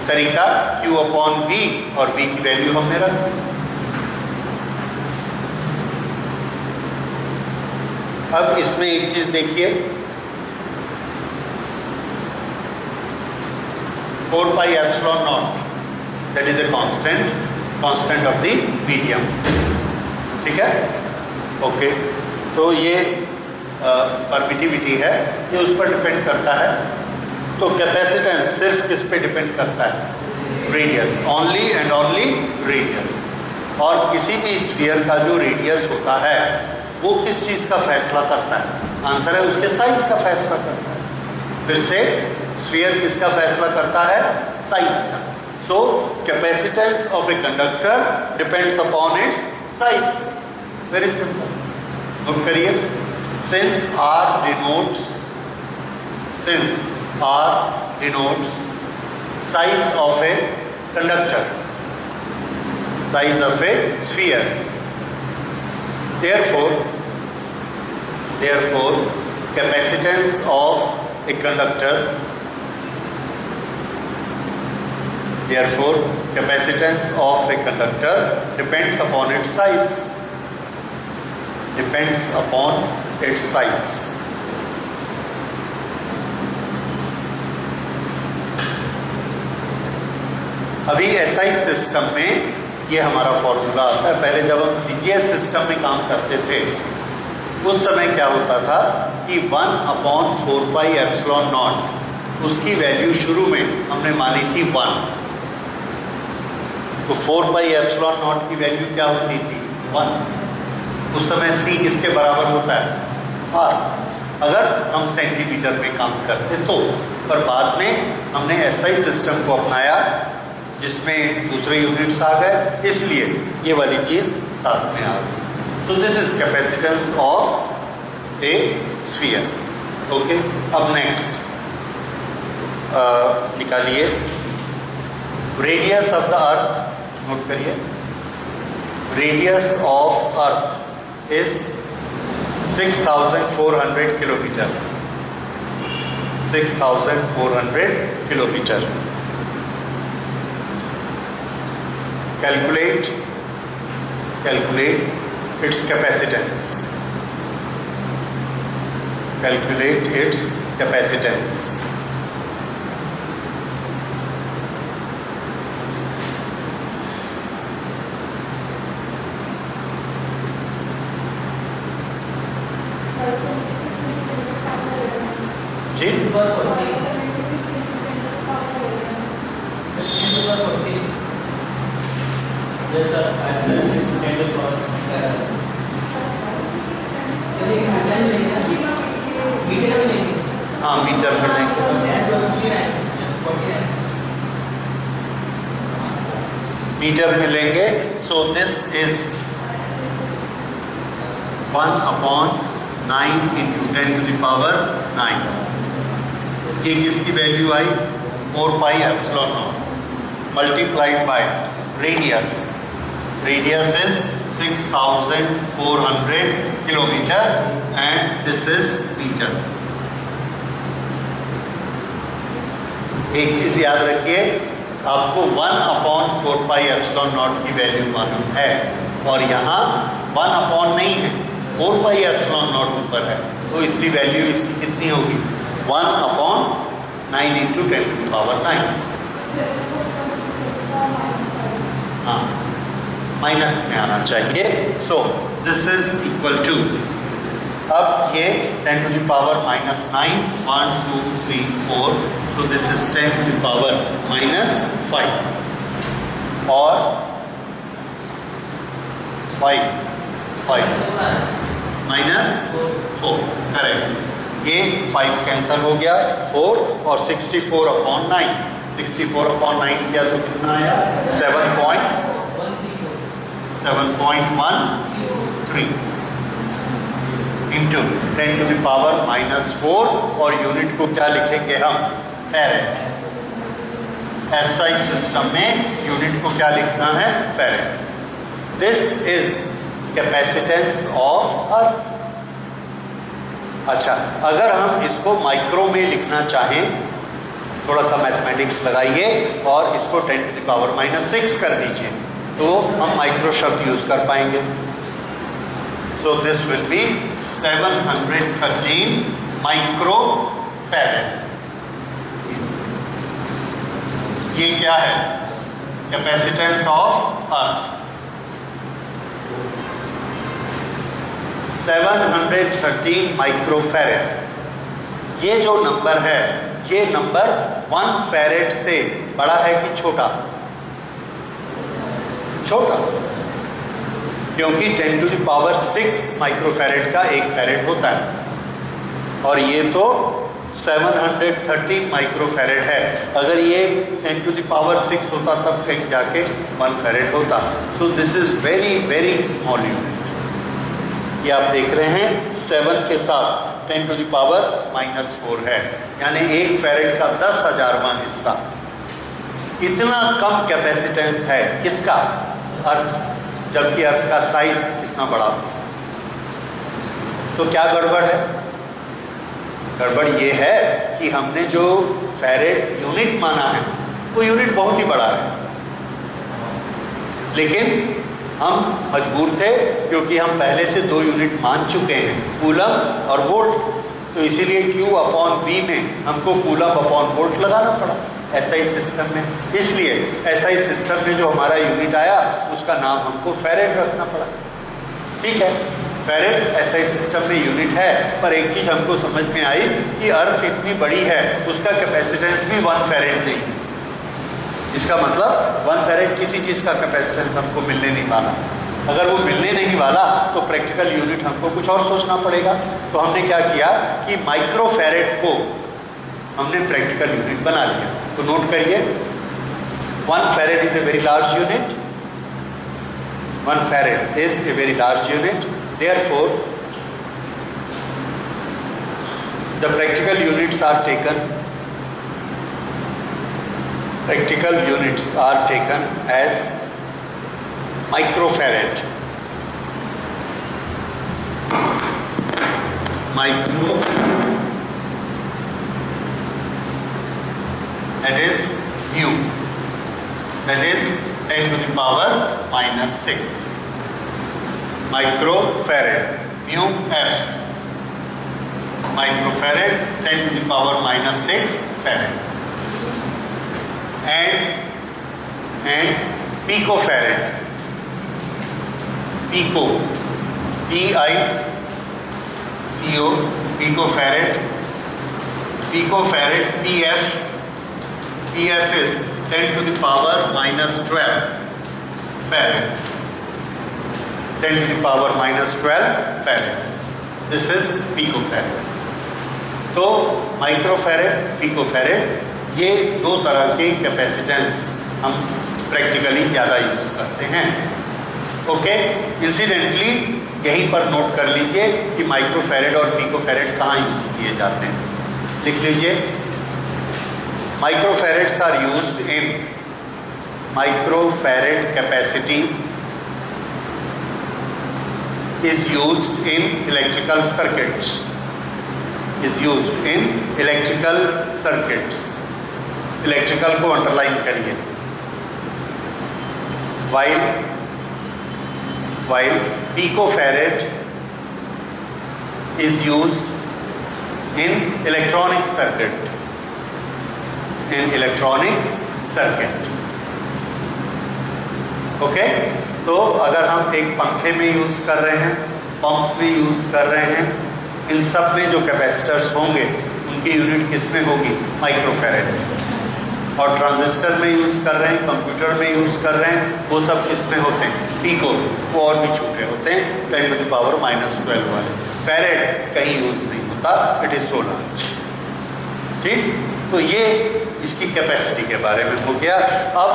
तरीका Q अपॉन V और V की वैल्यू हमने रख दी। अब इसमें एक चीज देखिए, 4 pi epsilon naught, that is a constant of the medium, ठीक है? ओके, तो ये परमिटिविटी है, ये उस पर डिपेंड करता है। तो कैपेसिटेंस सिर्फ किस पे डिपेंड करता है? Radius, only and only radius. और किसी भी स्फीयर का जो रेडियस होता है वो किस चीज का फैसला करता है? आंसर है उसके साइज का फैसला करता है। फिर से स्फीयर किसका फैसला करता है? साइज का। So capacitance of a conductor depends upon its size. Very simple, note करिए। Since R denotes size of a conductor, size of a sphere. Therefore, capacitance of a conductor, depends upon its size. अभी SI system में ये हमारा formula आता है। पहले जब हम सीजीएस सिस्टम में काम करते थे उस समय क्या होता था कि 1/4 पाई एप्सिलॉन नॉट, उसकी वैल्यू शुरू में हमने मानी थी 1। तो 4 पाई एप्सिलॉन नॉट की वैल्यू क्या होती थी? 1। उस समय C किसके बराबर होता है? R, अगर हम सेंटीमीटर में काम करते तो। पर बाद में हमने एसआई सिस्टम को अपनाया जिसमें दूसरे यूनिट्स आ गए, इसलिए ये वाली चीज साथ में आ गई। So this is capacitance of a sphere. Okay, अब नेक्स्ट निकालिए radius of the earth. Note करिए, radius of earth is 6400 kilometre. 6400 kilometre. Calculate its capacitance. Calculate its capacitance. जी? Yes, sir. Actually, 6 to 10 to cross. हाँ, metre में लेंगे। Metre में लेंगे। So this is 1/9 into 10 to the power 9। ये किसकी value आई? 4 pi epsilon naught multiplied by radius. Radius is 6400 kilometer and this is meter. एक चीज याद रखिए, आपको 1/4 पाई एप्सिलॉन नॉट की वैल्यू मालूम है और यहाँ 1 नहीं है, 4 पाई एप्सिलॉन नॉट ऊपर है, तो इसकी वैल्यू इसकी कितनी होगी? 1/9 into 10 to the power 9। हाँ, माइनस में आना चाहिए। So this is equal to, अब ये 10 to the power -9, 1 2 3 4, so this is 10 to the power -5 और 5 -4, करेक्ट। ये 5 कैंसिल हो गया, 4 और 64/9। 64/9 किया तो कितना आया? 7.13 इंटू 10 to the power -4 और यूनिट को क्या लिखेंगे हम? फैरेड। एसआई सिस्टम में यूनिट को क्या लिखना है? Farad. This is capacitance of earth. अच्छा, अगर हम इसको माइक्रो में लिखना चाहें, थोड़ा सा मैथमेटिक्स लगाइए और इसको 10 to the power -6 कर दीजिए, तो हम माइक्रो शब्द यूज कर पाएंगे। So this will be 713 micro farad. ये क्या है? Capacitance of earth 713 micro farad. ये जो नंबर है, ये नंबर 1 फैरेड से बड़ा है कि छोटा? छोटा, क्योंकि 10⁶ माइक्रो फैरेड का 1 फैरेड होता है, और ये तो 713 माइक्रो फैरेड है। अगर ये 10⁶ होता तब कहीं जाके 1 फैरेड होता। सो this is very very small unit. ये आप देख रहे हैं 7 के साथ 10⁻⁻⁴ है, यानी 1 फैरेड का 10,000वां हिस्सा। इतना कम कैपेसिटेंस है किसका? अर्थ, जबकि अर्थ का साइज इतना बड़ा। तो क्या गड़बड़ है? गड़बड़ ये है कि हमने जो फैरेड यूनिट माना है वो यूनिट बहुत ही बड़ा है, लेकिन हम मजबूर थे क्योंकि हम पहले से 2 यूनिट मान चुके हैं, कूलम और वोल्ट। तो इसीलिए Q/V में हमको कूलम/वोल्ट लगाना पड़ा एसआई सिस्टम में। इसलिए एसआई सिस्टम में जो हमारा यूनिट आया उसका नाम हमको फैरेड रखना पड़ा। ठीक है, फैरेड एसआई सिस्टम में यूनिट है, पर एक चीज हमको समझ में आई कि अर्थ इतनी बड़ी है, उसका कैपेसिटेंस भी 1 फैरेड नहीं है। इसका मतलब 1 फैरेड किसी चीज का कैपेसिटेंस हमको मिलने नहीं वाला। अगर वो मिलने नहीं वाला तो प्रैक्टिकल यूनिट हमको कुछ और सोचना पड़ेगा। तो हमने क्या किया कि माइक्रो फैरेड को हमने प्रैक्टिकल यूनिट बना लिया। तो नोट करिए, 1 farad is a very large unit. 1 farad is a very large unit. Therefore, the practical units are taken. Practical units are taken as microfarad. Micro, that is mu. That is 10⁻⁻⁶. Microfarad, mu f, microfarad 10⁻⁻⁶ farad, and picofarad, pico, P-I-C-O, picofarad, picofarad, pf is 10⁻⁻12 farad. 10⁻⁻12 farad. This is picofarad. तो microfarad, picofarad, ये 2 तरह के capacitance हम practically ज़्यादा use करते हैं। Okay, incidentally यहीं पर नोट कर लीजिए कि माइक्रोफैरेड और पिकोफैरेड कहाँ यूज किए जाते हैं। लिख लीजिए, microfarads are used in microfarad capacity is used in electrical circuits, is used in electrical circuits. Electrical को अंडरलाइन करिए। while picofarad is used in electronic circuit, in electronics circuit. Okay, तो अगर हम एक पंखे में यूज कर रहे हैं, पंप में यूज कर रहे हैं, इन सब में जो कैपेसिटर्स होंगे उनकी यूनिट किस में होगी? माइक्रोफैरेड। और ट्रांजिस्टर में यूज कर रहे हैं, कंप्यूटर में यूज कर रहे हैं, वो सब किस में होते हैं? पिको। वो और भी छोटे होते हैं, 10⁻⁻12 वाले। फैरेड कहीं यूज नहीं होता, इट इज सो लार्ज। ठीक, तो ये इसकी कैपेसिटी के बारे में हो गया। अब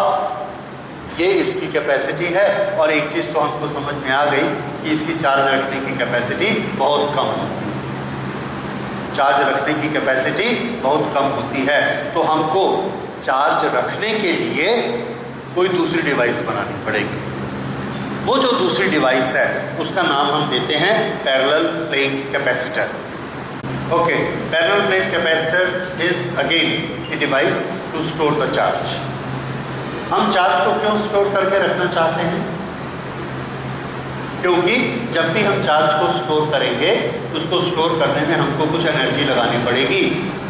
ये इसकी कैपेसिटी है, और एक चीज तो हमको समझ में आ गई कि इसकी चार्ज रखने की कैपेसिटी बहुत कम होती है। चार्ज रखने की कैपेसिटी बहुत कम होती है, तो हमको चार्ज रखने के लिए कोई दूसरी डिवाइस बनानी पड़ेगी। वो जो दूसरी डिवाइस है उसका नाम हम देते हैं parallel plate capacitor. Okay, parallel plate capacitor is again a device to store the charge. हम चार्ज को क्यों स्टोर करके रखना चाहते हैं? क्योंकि जब भी हम चार्ज को स्टोर करेंगे, उसको स्टोर करने में हमको कुछ एनर्जी लगानी पड़ेगी।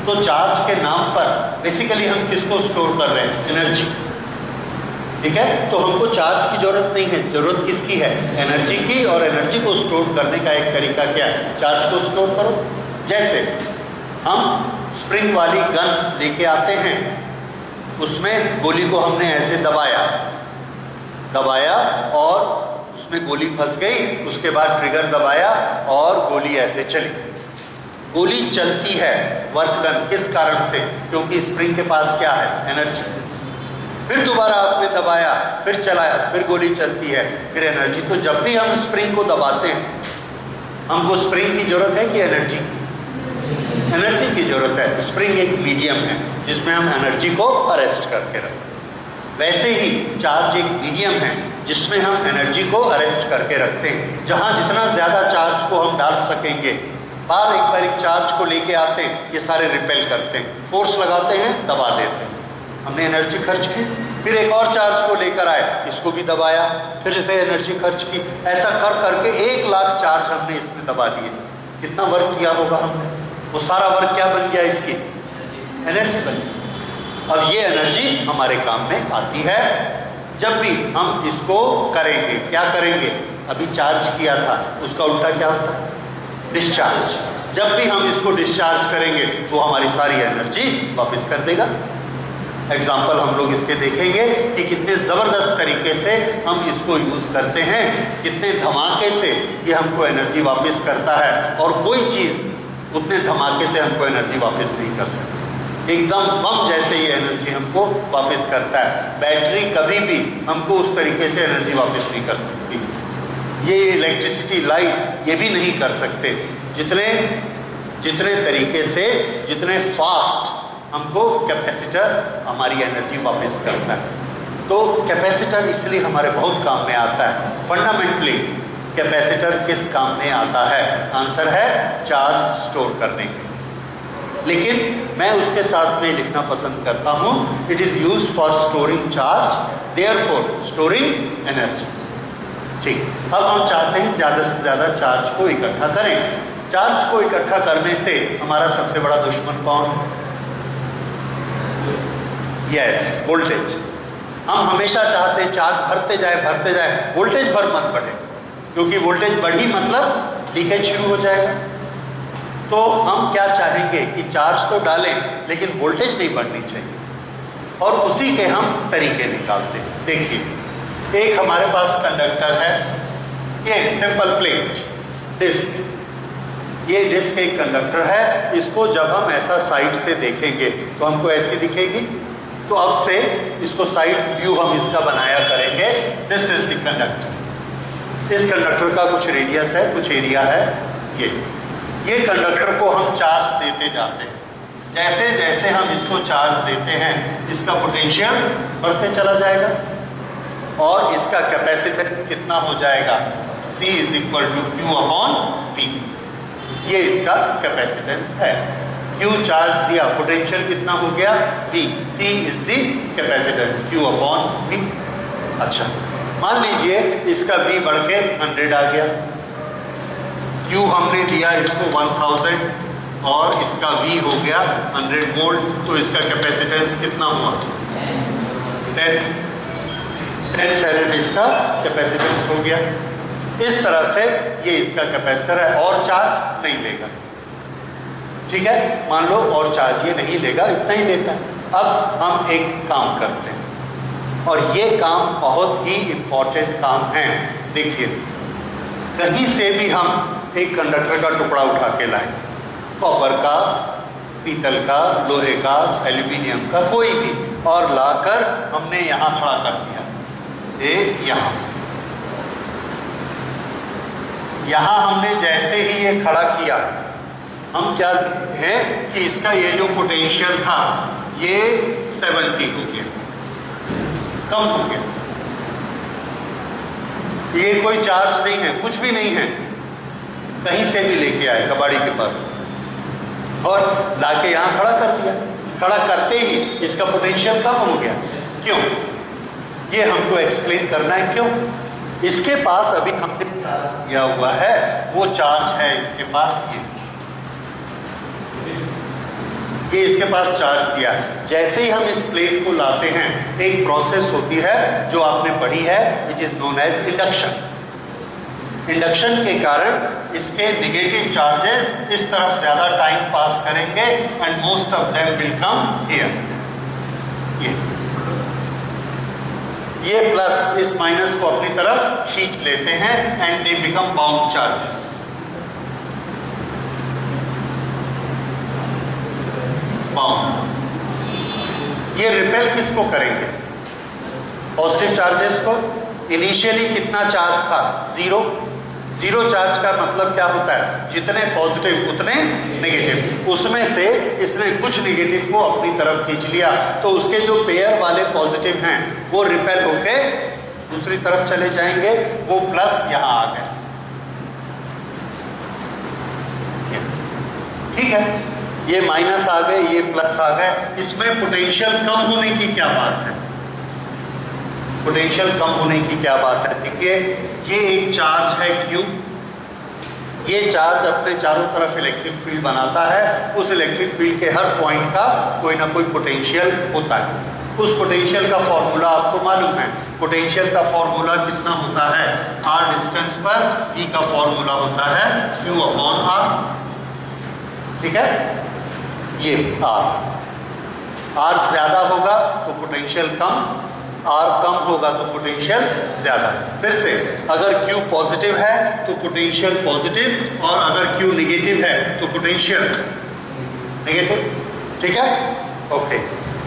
तो चार्ज के नाम पर बेसिकली हम किसको स्टोर कर रहे हैं? एनर्जी। ठीक है, तो हमको चार्ज की जरूरत नहीं है, जरूरत किसकी है? एनर्जी की। और एनर्जी को स्टोर करने का एक तरीका क्या है? चार्ज को स्टोर करो। जैसे हम स्प्रिंग वाली गन लेके आते हैं, उसमें गोली को हमने ऐसे दबाया और उसमें गोली फंस गई, उसके बाद ट्रिगर दबाया और गोली ऐसे चली। गोली चलती है, वर्क डन। किस कारण से? क्योंकि स्प्रिंग के पास क्या है? एनर्जी। फिर दोबारा आपने दबाया, फिर चलाया, फिर गोली चलती है, फिर एनर्जी। तो जब भी हम स्प्रिंग को दबाते हैं, हमको स्प्रिंग की जरूरत है कि एनर्जी की? एनर्जी की जरूरत है। स्प्रिंग एक मीडियम है जिसमें हम एनर्जी को अरेस्ट करके रखते हैं। वैसे ही चार्ज एक मीडियम है जिसमें हम एनर्जी को अरेस्ट करके रखते हैं। जहां जितना ज्यादा चार्ज को हम डाल सकेंगे, एक बार एक चार्ज को लेके आते हैं, ये सारे रिपेल करते हैं, फोर्स लगाते हैं, दबा देते हैं, हमने एनर्जी खर्च की। फिर एक और चार्ज को लेकर आए, इसको भी दबाया, फिर इसे एनर्जी खर्च की। ऐसा कर करके 1 लाख चार्ज हमने इसमें दबा दिए। कितना वर्क किया होगा हमने? वो सारा वर्क क्या बन गया? इसकी एनर्जी बन गई। अब ये एनर्जी हमारे काम में आती है जब भी हम इसको करेंगे। क्या करेंगे? अभी चार्ज किया था, उसका उल्टा क्या होता है? डिस्चार्ज। जब भी हम इसको डिस्चार्ज करेंगे वो हमारी सारी एनर्जी वापस कर देगा। एग्जाम्पल हम लोग इसके देखेंगे कि कितने जबरदस्त तरीके से हम इसको यूज करते हैं, कितने धमाके से ये हमको एनर्जी वापस करता है। और कोई चीज उतने धमाके से हमको एनर्जी वापस नहीं कर सकती। एकदम बम जैसे ये एनर्जी हमको वापस करता है। बैटरी कभी भी हमको उस तरीके से एनर्जी वापस नहीं कर सकती। ये इलेक्ट्रिसिटी, लाइट, ये भी नहीं कर सकते। जितने तरीके से, जितने फास्ट हमको कैपेसिटर हमारी एनर्जी वापस करता है। तो कैपेसिटर इसलिए हमारे बहुत काम में आता है। फंडामेंटली कैपेसिटर किस काम में आता है? आंसर है चार्ज स्टोर करने के। लेकिन मैं उसके साथ में लिखना पसंद करता हूं, it is use for storing charge, therefore storing energy. ठीक, अब हम चाहते हैं ज्यादा से ज्यादा चार्ज को इकट्ठा करें। चार्ज को इकट्ठा करने से हमारा सबसे बड़ा दुश्मन कौन है? Yes, voltage. हम हमेशा चाहते हैं चार्ज भरते जाए, वोल्टेज भर मत बढ़े, क्योंकि वोल्टेज बढ़ी मतलब लीकेज शुरू हो जाएगा। तो हम क्या चाहेंगे कि चार्ज तो डालें लेकिन वोल्टेज नहीं बढ़नी चाहिए, और उसी के हम तरीके निकालते हैं। देखिए, एक हमारे पास कंडक्टर है, ये सिंपल प्लेट डिस्क। ये डिस्क एक कंडक्टर है। इसको जब हम ऐसा साइड से देखेंगे तो हमको ऐसी दिखेगी। तो अब से इसको साइड व्यू हम इसका बनाया करेंगे। This is the conductor. इस कंडक्टर का कुछ रेडियस है, कुछ एरिया है। ये कंडक्टर को हम चार्ज देते जाते हैं। जैसे जैसे हम इसको चार्ज देते हैं, इसका पोटेंशियल बढ़ते चला जाएगा और इसका कैपेसिटेंस कितना हो जाएगा? C is equal to Q upon V। ये इसका कैपेसिटेंस है। Q चार्ज दिया, पोटेंशियल कितना हो गया? V। C is the capacitance, Q upon V। अच्छा, मान लीजिए इसका V बढ़ के 100 आ गया। Q हमने दिया इसको 1000 और इसका V हो गया 100 वोल्ट। तो इसका कैपेसिटेंस कितना हुआ? 10 फैरेड इसका कैपेसिटेंस हो गया। इस तरह से ये इसका कैपेसिटर है, और चार्ज नहीं लेगा। ठीक है, मान लो और चार्ज ये नहीं लेगा, इतना ही लेता है। अब हम एक काम करते हैं, और ये काम बहुत ही इंपॉर्टेंट काम है। देखिए, कहीं से भी हम एक कंडक्टर का टुकड़ा उठा के लाए, कॉपर का, पीतल का, लोहे का, एल्यूमिनियम का, कोई भी, और लाकर हमने यहां खड़ा कर दिया। यहां हमने जैसे ही ये खड़ा किया, हम क्या देखते हैं कि इसका ये जो पोटेंशियल था ये 70 हो गया, कम हो गया। ये कोई चार्ज नहीं है, कुछ भी नहीं है, कहीं से भी लेके आए कबाड़ी के पास और लाके यहां खड़ा कर दिया। खड़ा करते ही इसका पोटेंशियल कम हो गया। क्यों? ये हमको एक्सप्लेन करना है। क्यों? इसके पास अभी हमने किया हुआ है वो चार्ज है इसके पास, ये इसके पास चार्ज किया। जैसे ही हम इस प्लेट को लाते हैं एक प्रोसेस होती है जो आपने पढ़ी है, which is known as induction. Induction के कारण इसके नेगेटिव चार्जेस इस तरफ ज्यादा टाइम पास करेंगे and most of them will come here. ये प्लस इस माइनस को अपनी तरफ खींच लेते हैं and they become bound charges. Bound. ये रिपेल किसको करेंगे? पॉजिटिव चार्जेस को। इनिशियली कितना चार्ज था? जीरो। जीरो चार्ज का मतलब क्या होता है? जितने पॉजिटिव उतने नेगेटिव। उसमें से इसने कुछ नेगेटिव को अपनी तरफ खींच लिया तो उसके जो पेयर वाले पॉजिटिव हैं वो रिपेल होके दूसरी तरफ चले जाएंगे, वो प्लस यहां आ गए। ठीक है, ये माइनस आ गए, ये प्लस आ गए। इसमें पोटेंशियल कम होने की क्या बात है? पोटेंशियल कम होने की क्या बात है? देखिए, ये एक चार्ज है Q। ये चार्ज अपने चारों तरफ इलेक्ट्रिक फील्ड बनाता है। उस इलेक्ट्रिक फील्ड के हर पॉइंट का कोई ना कोई पोटेंशियल होता है। उस पोटेंशियल का फॉर्मूला आपको मालूम है। पोटेंशियल का फॉर्मूला कितना होता है? r डिस्टेंस पर V का फॉर्मूला होता है Q अपॉन R। ठीक है, ये R ज्यादा होगा तो पोटेंशियल कम, R कम होगा तो पोटेंशियल ज्यादा। फिर से, अगर Q पॉजिटिव है तो पोटेंशियल पॉजिटिव, और अगर Q नेगेटिव है तो पोटेंशियल नेगेटिव। ठीक है, ओके।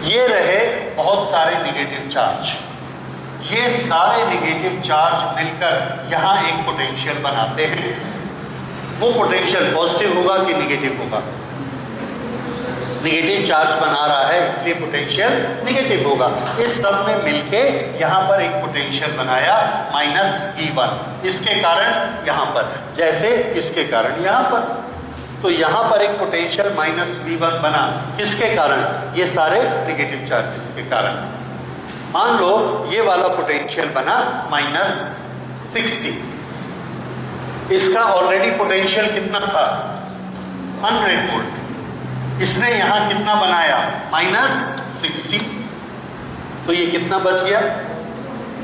ये रहे बहुत सारे नेगेटिव चार्ज। ये सारे नेगेटिव चार्ज मिलकर यहां एक पोटेंशियल बनाते हैं। वो पोटेंशियल पॉजिटिव होगा कि नेगेटिव होगा? नेगेटिव चार्ज बना रहा है इसलिए पोटेंशियल नेगेटिव होगा। इस सब में मिलके यहां पर एक पोटेंशियल बनाया -V1। इसके कारण यहां पर, जैसे इसके कारण यहां पर, तो यहां पर एक पोटेंशियल -V1 बना। किसके कारण? ये सारे नेगेटिव चार्जेस के कारण। मान लो ये वाला पोटेंशियल बना -60। इसका ऑलरेडी पोटेंशियल कितना था? 100 वोल्ट। इसने यहां कितना बनाया? -60। तो ये कितना बच गया?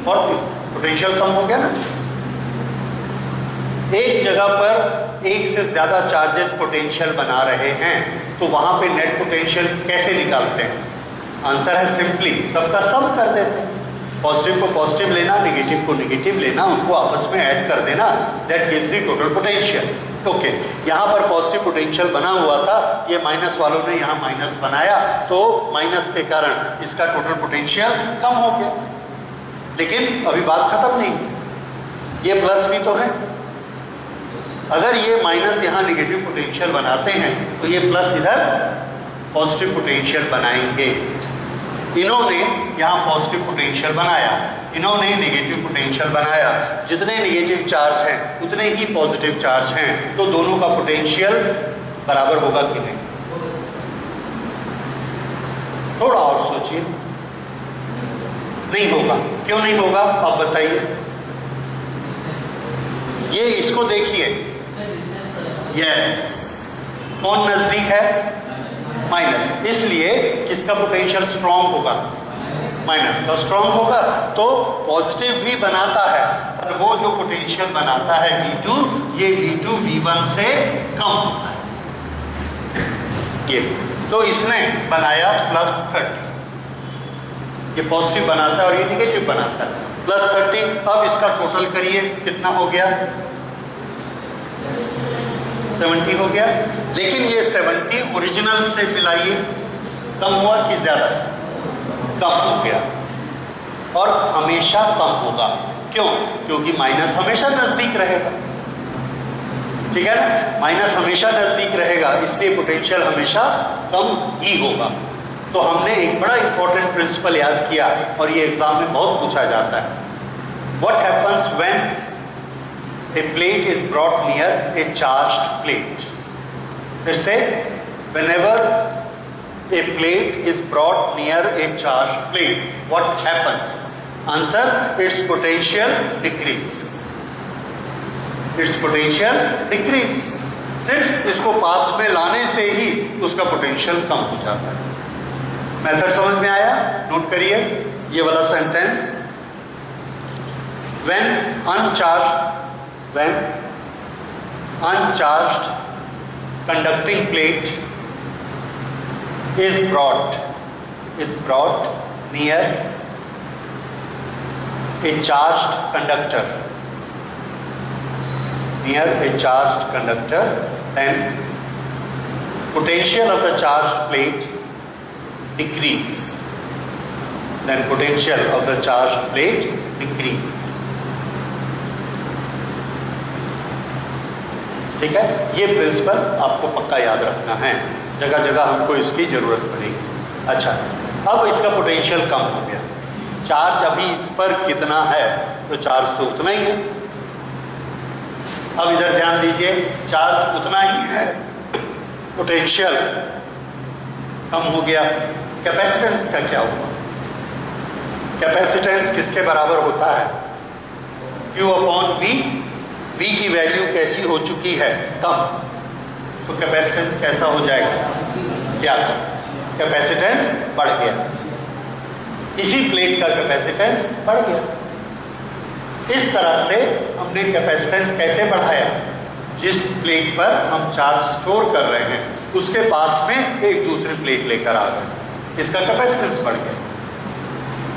40। पोटेंशियल कम हो गया ना। एक जगह पर एक से ज्यादा चार्जेस पोटेंशियल बना रहे हैं तो वहां पे नेट पोटेंशियल कैसे निकालते हैं? आंसर है सिंपली सबका सम कर देते हैं। पॉजिटिव को पॉजिटिव लेना, नेगेटिव को नेगेटिव लेना, उनको आपस में ऐड कर देना, that gives the total potential. Okay, यहां पर पॉजिटिव पोटेंशियल बना हुआ था, ये माइनस वालों ने यहां माइनस बनाया तो माइनस के कारण इसका टोटल पोटेंशियल कम हो गया। लेकिन अभी बात खत्म नहीं, ये प्लस भी तो है। अगर ये माइनस यहां नेगेटिव पोटेंशियल बनाते हैं तो ये प्लस इधर पॉजिटिव पोटेंशियल बनाएंगे। इन्होंने यहां पॉजिटिव पोटेंशियल बनाया, इन्होंने नेगेटिव पोटेंशियल बनाया। जितने नेगेटिव चार्ज हैं उतने ही पॉजिटिव चार्ज हैं, तो दोनों का पोटेंशियल बराबर होगा कि नहीं? थोड़ा और सोचिए। नहीं होगा। क्यों नहीं होगा आप बताइए? ये इसको देखिए, यस, कौन नजदीक है? माइनस। इसलिए किसका पोटेंशियल स्ट्रॉन्ग होगा? माइनस का स्ट्रॉन्ग होगा। तो पॉजिटिव भी बनाता है पर वो जो पोटेंशियल बनाता है V2, ये V2 V1 से कम होता है। ये तो इसने बनाया +30। ये पॉजिटिव बनाता है और ये नेगेटिव बनाता है। +30। अब इसका टोटल करिए, कितना हो गया? 70 हो गया। लेकिन ये 70 ओरिजिनल से मिलाइए, कम हुआ कि ज्यादा? कम हो गया। और हमेशा कम होगा। क्यों? क्योंकि माइनस हमेशा नजदीक रहेगा। ठीक है ना, माइनस हमेशा नजदीक रहेगा, इसलिए पोटेंशियल हमेशा कम ही होगा। तो हमने एक बड़ा इंपॉर्टेंट प्रिंसिपल याद किया और ये एग्जाम में बहुत पूछा जाता है। What happens when a plate is brought near a charged plate? फिर से, whenever a plate is brought near a charged plate, what happens? Answer, it's potential decrease. It's potential decrease. सिर्फ इसको पास में लाने से ही उसका पोटेंशियल कम हो जाता है। मेथड समझ में आया? नोट करिए ये वाला sentence. when uncharged conducting plate is brought near a charged conductor, then potential of the charged plate decrease. ठीक है, ये प्रिंसिपल आपको पक्का याद रखना है, जगह जगह हमको इसकी जरूरत पड़ेगी। अच्छा, अब इसका पोटेंशियल कम हो गया, चार्ज अभी इस पर कितना है, तो चार्ज तो उतना ही है। अब इधर ध्यान दीजिए, चार्ज उतना ही है, पोटेंशियल कम हो गया। कैपेसिटेंस का क्या हुआ? कैपेसिटेंस किसके बराबर होता है? Q upon V। V की वैल्यू कैसी हो चुकी है? कम। तो कैपेसिटेंस कैसा हो जाएगा? क्या? कैपेसिटेंस बढ़ गया। इसी प्लेट का कैपेसिटेंस बढ़ गया। इस तरह से हमने कैपेसिटेंस कैसे बढ़ाया? जिस प्लेट पर हम चार्ज स्टोर कर रहे हैं उसके पास में एक दूसरी प्लेट लेकर आ गए, इसका कैपेसिटेंस बढ़ गया।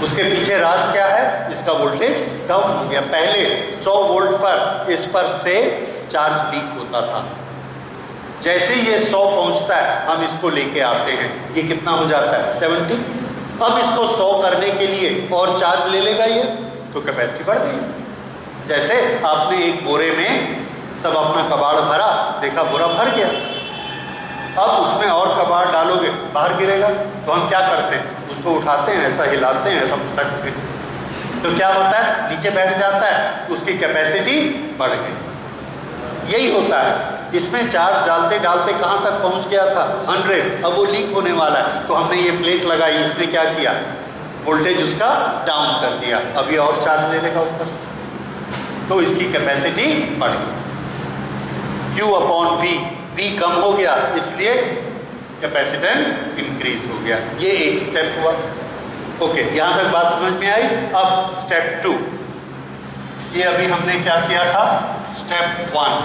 उसके पीछे राज क्या है? इसका वोल्टेज डाउन हो गया। पहले 100 वोल्ट पर इस पर से चार्ज लीक होता था, जैसे ये 100 पहुंचता है हम इसको लेके आते हैं, ये कितना हो जाता है? 70। अब इसको 100 करने के लिए और चार्ज ले लेगा ये, तो कैपेसिटी बढ़ गई। जैसे आपने एक बोरे में सब अपना कबाड़ भरा, देखा बोरा भर गया, अब उसमें और कबाड़ डालोगे बाहर गिरेगा, तो हम क्या करते हैं? उसको उठाते हैं, ऐसा हिलाते हैं, ऐसा पटकते हैं, तो क्या होता है? नीचे बैठ जाता है, उसकी कैपेसिटी बढ़ गई। यही होता है, इसमें चार्ज डालते डालते कहां तक पहुंच गया था? 100। अब वो लीक होने वाला है, तो हमने ये प्लेट लगाई, इसने क्या किया? वोल्टेज उसका डाउन कर दिया, अब ये और चार्ज ले लेगा ऊपर से, तो इसकी कैपेसिटी बढ़ गई। Q अपॉन V कम हो गया, इसलिए कैपेसिटेंस इंक्रीज हो गया। ये एक स्टेप हुआ। ओके, यहां तक बात समझ में आई। अब स्टेप 2, ये अभी हमने क्या किया था? Step 1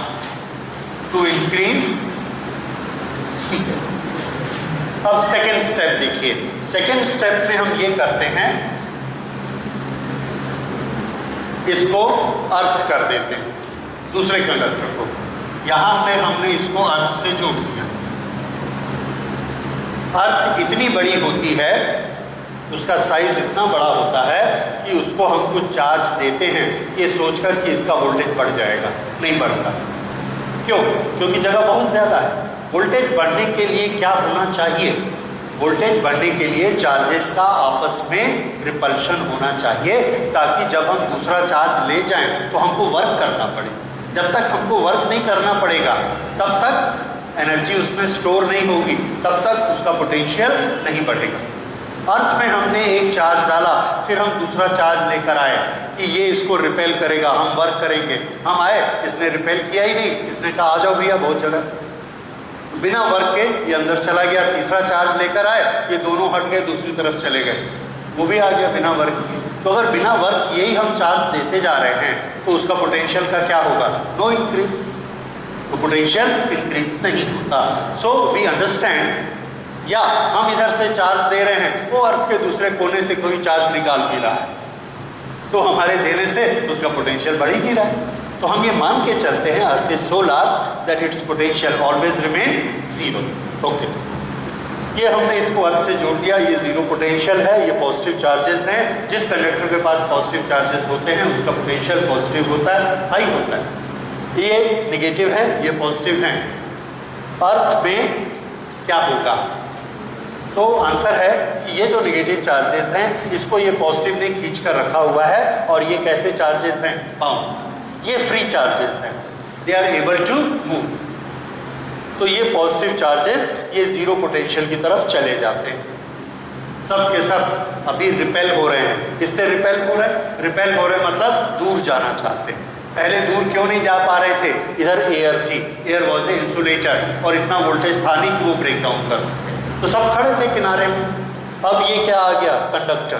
to increase C। अब सेकेंड स्टेप देखिए। सेकेंड स्टेप में हम ये करते हैं, इसको अर्थ कर देते हैं दूसरे कंडक्टर को। यहां से हमने इसको अर्थ से जोड़ दिया। अर्थ इतनी बड़ी होती है, उसका साइज इतना बड़ा होता है कि उसको हम कुछ चार्ज देते हैं ये सोचकर कि इसका वोल्टेज बढ़ जाएगा, नहीं बढ़ता। क्यों? क्योंकि जगह बहुत ज्यादा है। वोल्टेज बढ़ने के लिए क्या होना चाहिए? वोल्टेज बढ़ने के लिए चार्जेस का आपस में रिपल्शन होना चाहिए, ताकि जब हम दूसरा चार्ज ले जाएं तो हमको वर्क करना पड़े। जब तक हमको वर्क नहीं करना पड़ेगा तब तक एनर्जी उसमें स्टोर नहीं होगी, तब तक उसका पोटेंशियल नहीं बढ़ेगा। अर्थ में हमने एक चार्ज डाला, फिर हम दूसरा चार्ज लेकर आए कि ये इसको रिपेल करेगा, हम वर्क करेंगे। हम आए, इसने रिपेल किया ही नहीं, इसने कहा आ जाओ भैया बहुत जगह, बिना वर्क के ये अंदर चला गया। तीसरा चार्ज लेकर आए, ये दोनों हट गए, दूसरी तरफ चले गए, वो भी आ गया बिना वर्क के। तो अगर बिना वर्क यही हम चार्ज देते जा रहे हैं तो उसका पोटेंशियल का क्या होगा? नो इंक्रीज, तो पोटेंशियल इंक्रीज नहीं होता। सो वी अंडरस्टैंड, या हम इधर से चार्ज दे रहे हैं, वो अर्थ के दूसरे कोने से कोई चार्ज निकाल भी रहा है, तो हमारे देने से उसका पोटेंशियल बढ़ ही नहीं रहा है। तो हम ये मान के चलते हैं earth is so large that it's potential always remain 0। Okay, ये हमने इसको अर्थ से जोड़ दिया। ये 0 पोटेंशियल है, ये पॉजिटिव चार्जेस हैं। जिस कंडक्टर के पास पॉजिटिव चार्जेस होते हैं उसका पोटेंशियल पॉजिटिव होता है, हाई होता है। ये नेगेटिव है, ये पॉजिटिव है। अर्थ में क्या होगा? तो आंसर है कि ये जो नेगेटिव चार्जेस हैं इसको ये पॉजिटिव ने खींच कर रखा हुआ है, और ये कैसे चार्जेस हैं? बाउंड, ये फ्री चार्जेस हैं, they are able to move. तो ये पॉजिटिव चार्जेस ये 0 पोटेंशियल की तरफ चले जाते हैं। सब के सब अभी रिपेल हो रहे हैं। किससे रिपेल हो रहे हैं? रिपेल हो रहे हैं मतलब दूर जाना चाहते हैं। पहले दूर क्यों नहीं जा पा रहे थे? इधर एयर थी, एयर वॉज ए इंसुलेटर और इतना वोल्टेज था नहीं कि वो ब्रेक डाउन कर सके, तो सब खड़े थे किनारे में। अब ये क्या आ गया? कंडक्टर।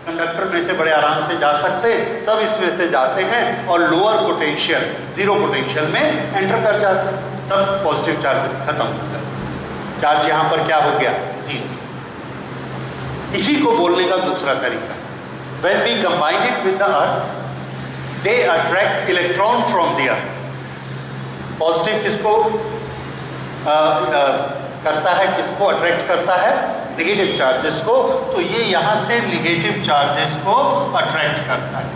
कंडक्टर में से बड़े आराम से जा सकते, सब इसमें से जाते हैं और लोअर पोटेंशियल, जीरो पोटेंशियल में एंटर कर जाते हैं। सब पॉजिटिव चार्जेस खत्म हो गए। चार्ज यहां पर क्या हो गया? जीरो। इसी को बोलने का दूसरा तरीका, when we combine it with the earth, they attract electron from the earth. Positive किसको करता है, किसको अट्रैक्ट करता है? नेगेटिव चार्जेस को। तो ये यहां से नेगेटिव चार्जेस को अट्रैक्ट करता है।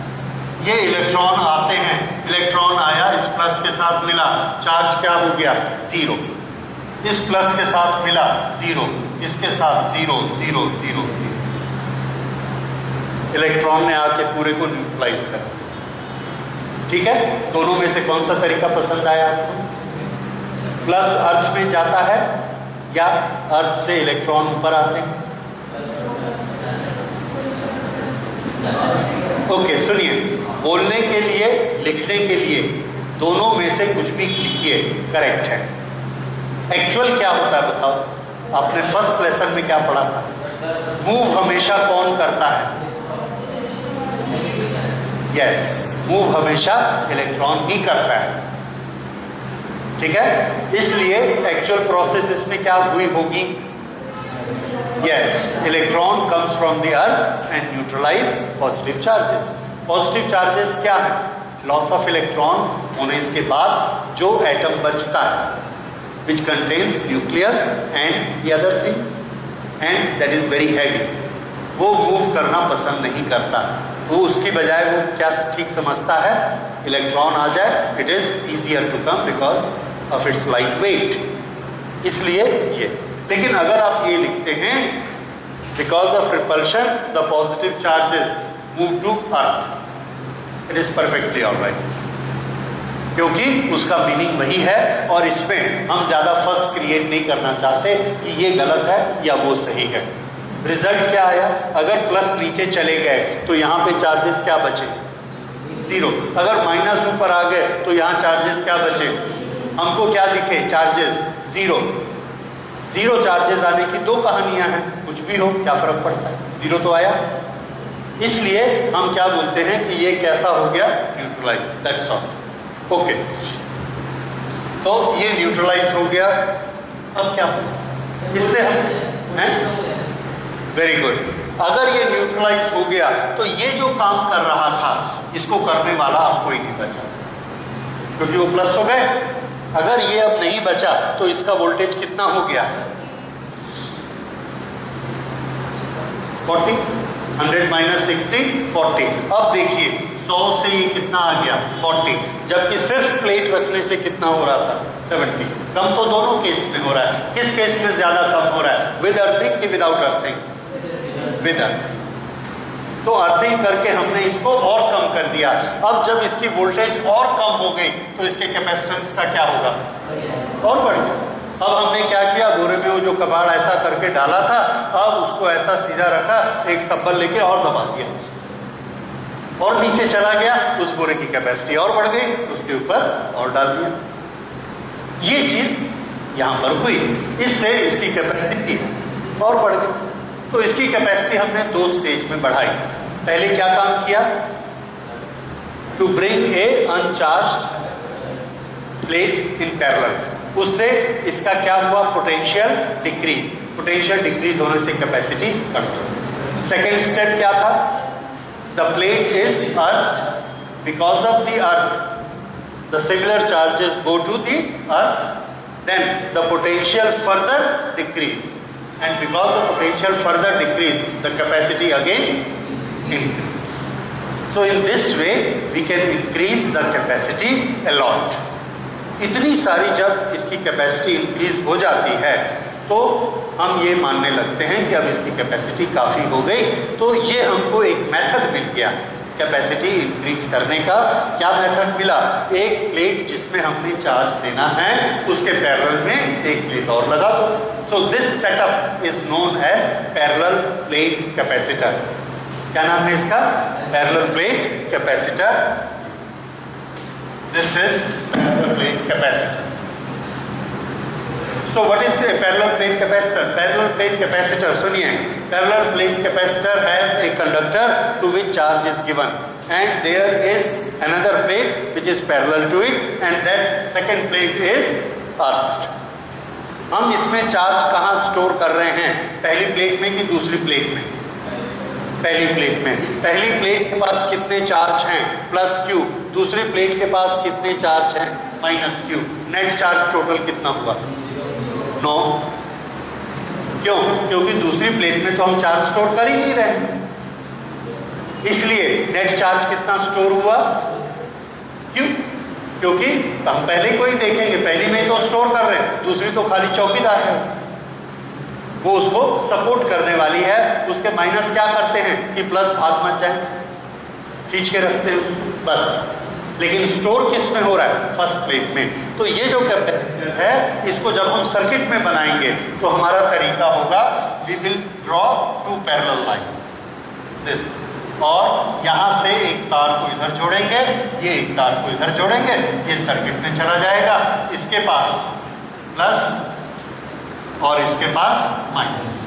ये इलेक्ट्रॉन आते हैं, इलेक्ट्रॉन आया, इस प्लस के साथ मिला, चार्ज क्या हो गया? जीरो। इस प्लस के साथ मिला, जीरो, इसके साथ zero, zero, zero, zero. Electron ने आके पूरे को न्यूट्रलाइज कर दिया। ठीक है, दोनों में से कौन सा तरीका पसंद आया आपको? प्लस अर्थ में जाता है या अर्थ से इलेक्ट्रॉन ऊपर आते हैं? ओके, सुनिए, बोलने के लिए, लिखने के लिए दोनों में से कुछ भी लिखिए, करेक्ट है। एक्चुअल क्या होता है बताओ? आपने फर्स्ट लेसन में क्या पढ़ा था? मूव हमेशा कौन करता है? यस, मूव हमेशा इलेक्ट्रॉन ही करता है। ठीक है, इसलिए एक्चुअल प्रोसेस इसमें क्या हुई होगी? Yes, electron comes from the earth and neutralize positive charges. Positive charges क्या है? लॉस ऑफ इलेक्ट्रॉन होने के बाद जो एटम बचता है, which contains nucleus and the other things, and that is very heavy, वो मूव करना पसंद नहीं करता। वो उसकी बजाय वो क्या ठीक समझता है? इलेक्ट्रॉन आ जाए, it is easier to come because of its light weight. इसलिए ये, लेकिन अगर आप ये लिखते हैं because of repulsion the positive charges move to earth, it is perfectly alright, क्योंकि उसका मीनिंग वही है। और इसमें हम ज्यादा फर्स्ट क्रिएट नहीं करना चाहते कि ये गलत है या वो सही है। रिजल्ट क्या आया? अगर प्लस नीचे चले गए तो यहाँ पे चार्जेस क्या बचे? जीरो। अगर माइनस ऊपर आ गए तो यहाँ चार्जेस क्या बचे? हमको क्या दिखे? Charges zero. जीरो चार्जेस आने की दो कहानियां हैं, कुछ भी हो क्या फर्क पड़ता है, जीरो तो आया। इसलिए हम क्या बोलते हैं कि ये कैसा हो गया? Neutralise, that's all. ओके, तो ये न्यूट्रलाइज हो गया। अब क्या हो? इससे हम हैं, वेरी गुड। अगर ये न्यूट्रलाइज हो गया तो ये जो काम कर रहा था इसको करने वाला अब कोई नहीं बचा, क्योंकि वो प्लस हो गए। अगर ये अब नहीं बचा तो इसका वोल्टेज कितना हो गया? 40, 100 माइनस 60, 40। अब देखिए 100 से ये कितना आ गया? 40, जबकि सिर्फ प्लेट रखने से कितना हो रहा था? 70। कम तो दोनों केस में हो रहा है। किस केस में ज्यादा कम हो रहा है? विद अर्थिंग कि विदाउट अर्थिंग? With earthing. तो अर्थिंग करके हमने इसको और कम कर दिया। अब जब इसकी वोल्टेज और कम हो गई तो इसके कैपेसिटेंस का क्या होगा? और बढ़ गया। अब हमने क्या किया? बोरे में वो जो कबाड़ ऐसा करके डाला था, अब उसको ऐसा सीधा रखा, एक सब्बल लेके और दबा दिया और नीचे चला गया, उस बोरे की कैपेसिटी और बढ़ गई, उसके ऊपर और डाल दिया। ये चीज यहां पर हुई, इससे इसकी कैपेसिटी और बढ़ गई। तो इसकी कैपेसिटी हमने दो स्टेज में बढ़ाई। पहले क्या काम किया? To bring a uncharged plate in parallel, उससे इसका क्या हुआ? Potential decrease. पोटेंशियल डिक्रीज होने से कैपेसिटी कम हुई। सेकेंड स्टेप क्या था? The plate is earth, because of the earth the similar charges go to the earth, then the potential further decrease, and because the potential further decrease, the capacity again increase. So in this way we can increase the capacity a lot. इतनी सारी जब इसकी capacity increase हो जाती है तो हम ये मानने लगते हैं कि अब इसकी कैपेसिटी काफी हो गई। तो ये हमको एक मेथड मिल गया, कैपेसिटी इंक्रीज करने का क्या मेथड मिला? एक प्लेट जिसमें हमने चार्ज देना है उसके पैरेलल में एक प्लेट और लगा दो। So this setup is known as parallel plate capacitor. क्या नाम है इसका? Parallel plate capacitor. This is parallel plate capacitor. So what is a parallel plate capacitor? Parallel plate capacitor, सुनिए, parallel plate capacitor has a conductor to which charge is given, and there is another plate which is parallel to it, and that second plate is arched. हम इसमें charge कहाँ store कर रहे हैं? पहली plate में कि दूसरी प्लेट में? पहली प्लेट में। पहली प्लेट के पास कितने चार्ज हैं? Plus Q. दूसरी प्लेट के पास कितने चार्ज हैं? Minus Q. Net charge total कितना हुआ? 9। क्यों? क्योंकि दूसरी प्लेट में तो हम चार्ज स्टोर कर ही नहीं रहे, इसलिए नेट चार्ज कितना स्टोर हुआ? क्यों? क्योंकि हम पहले को ही देखेंगे, पहली में तो स्टोर कर रहे हैं, दूसरी तो खाली चौकीदार है, वो उसको सपोर्ट करने वाली है। उसके माइनस क्या करते हैं कि प्लस भाग मत जाए, खींच के रखते हैं बस। लेकिन स्टोर किस में हो रहा है? फर्स्ट प्लेट में। तो ये जो कैपेसिटर है इसको जब हम सर्किट में बनाएंगे तो हमारा तरीका होगा, we will draw two parallel lines this, और यहां से एक तार को इधर जोड़ेंगे, ये एक तार को इधर जोड़ेंगे, ये सर्किट में चला जाएगा, इसके पास प्लस और इसके पास माइनस।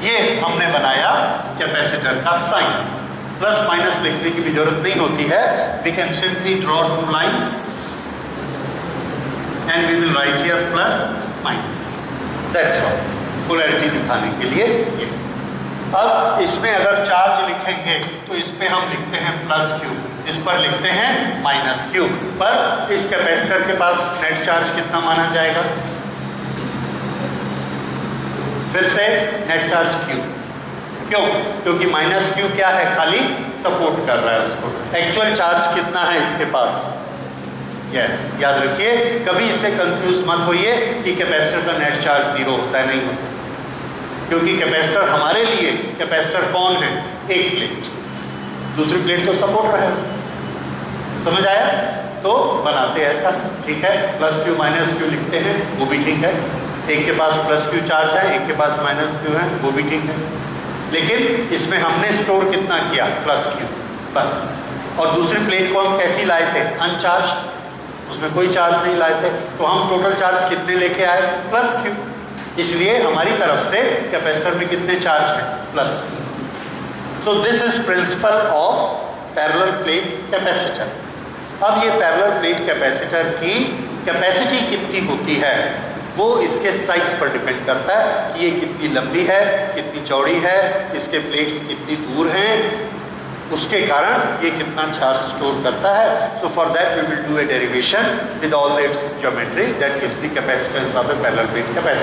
ये हमने बनाया कैपेसिटर का साइन। प्लस माइनस लिखने की भी जरूरत नहीं होती है, we can simply draw two lines and we will write here plus minus, that's all. Polarity दिखाने के लिए ये। अब इसमें अगर चार्ज लिखेंगे तो इस पे हम लिखते हैं प्लस क्यू, इस पर लिखते हैं माइनस क्यू। पर इस कैपेसिटर के पास नेट चार्ज कितना माना जाएगा? फिर से नेट चार्ज क्यू। क्यों? क्योंकि माइनस क्यू क्या है? खाली सपोर्ट कर रहा है उसको। एक्चुअल चार्ज कितना है इसके पास? यस, याद रखिए, कभी इससे कंफ्यूज मत होइए कि कैपेसिटर का नेट चार्ज 0 होता है, नहीं होता। क्योंकि कैपेसिटर हमारे लिए, कैपेसिटर कौन है? एक प्लेट, दूसरी प्लेट तो सपोर्ट रहा है। समझ आया? तो बनाते ऐसा, ठीक है, प्लस क्यू माइनस क्यू लिखते हैं, वो भी ठीक है। एक के पास प्लस क्यू चार्ज है, एक के पास माइनस क्यू है, वो भी ठीक है। लेकिन इसमें हमने स्टोर कितना किया? प्लस क्यू बस। और दूसरी प्लेट को हम कैसी लाए थे? अनचार्ज, उसमें कोई चार्ज नहीं लाए थे, तो हम टोटल चार्ज कितने लेके आए? Plus Q. इसलिए हमारी तरफ से कैपेसिटर में कितने चार्ज है? Plus Q. So this is principle of parallel plate capacitor. अब ये पैरेलल प्लेट कैपेसिटर की कैपेसिटी कितनी होती है वो इसके साइज पर डिपेंड करता है कि ये कितनी लंबी है, कितनी चौड़ी है, इसके प्लेट्स कितनी दूर हैं, उसके कारण ये कितना चार्ज स्टोर करता है। So for that we will do a derivation with all its geometry that gives the capacitance of a parallel plate capacitor.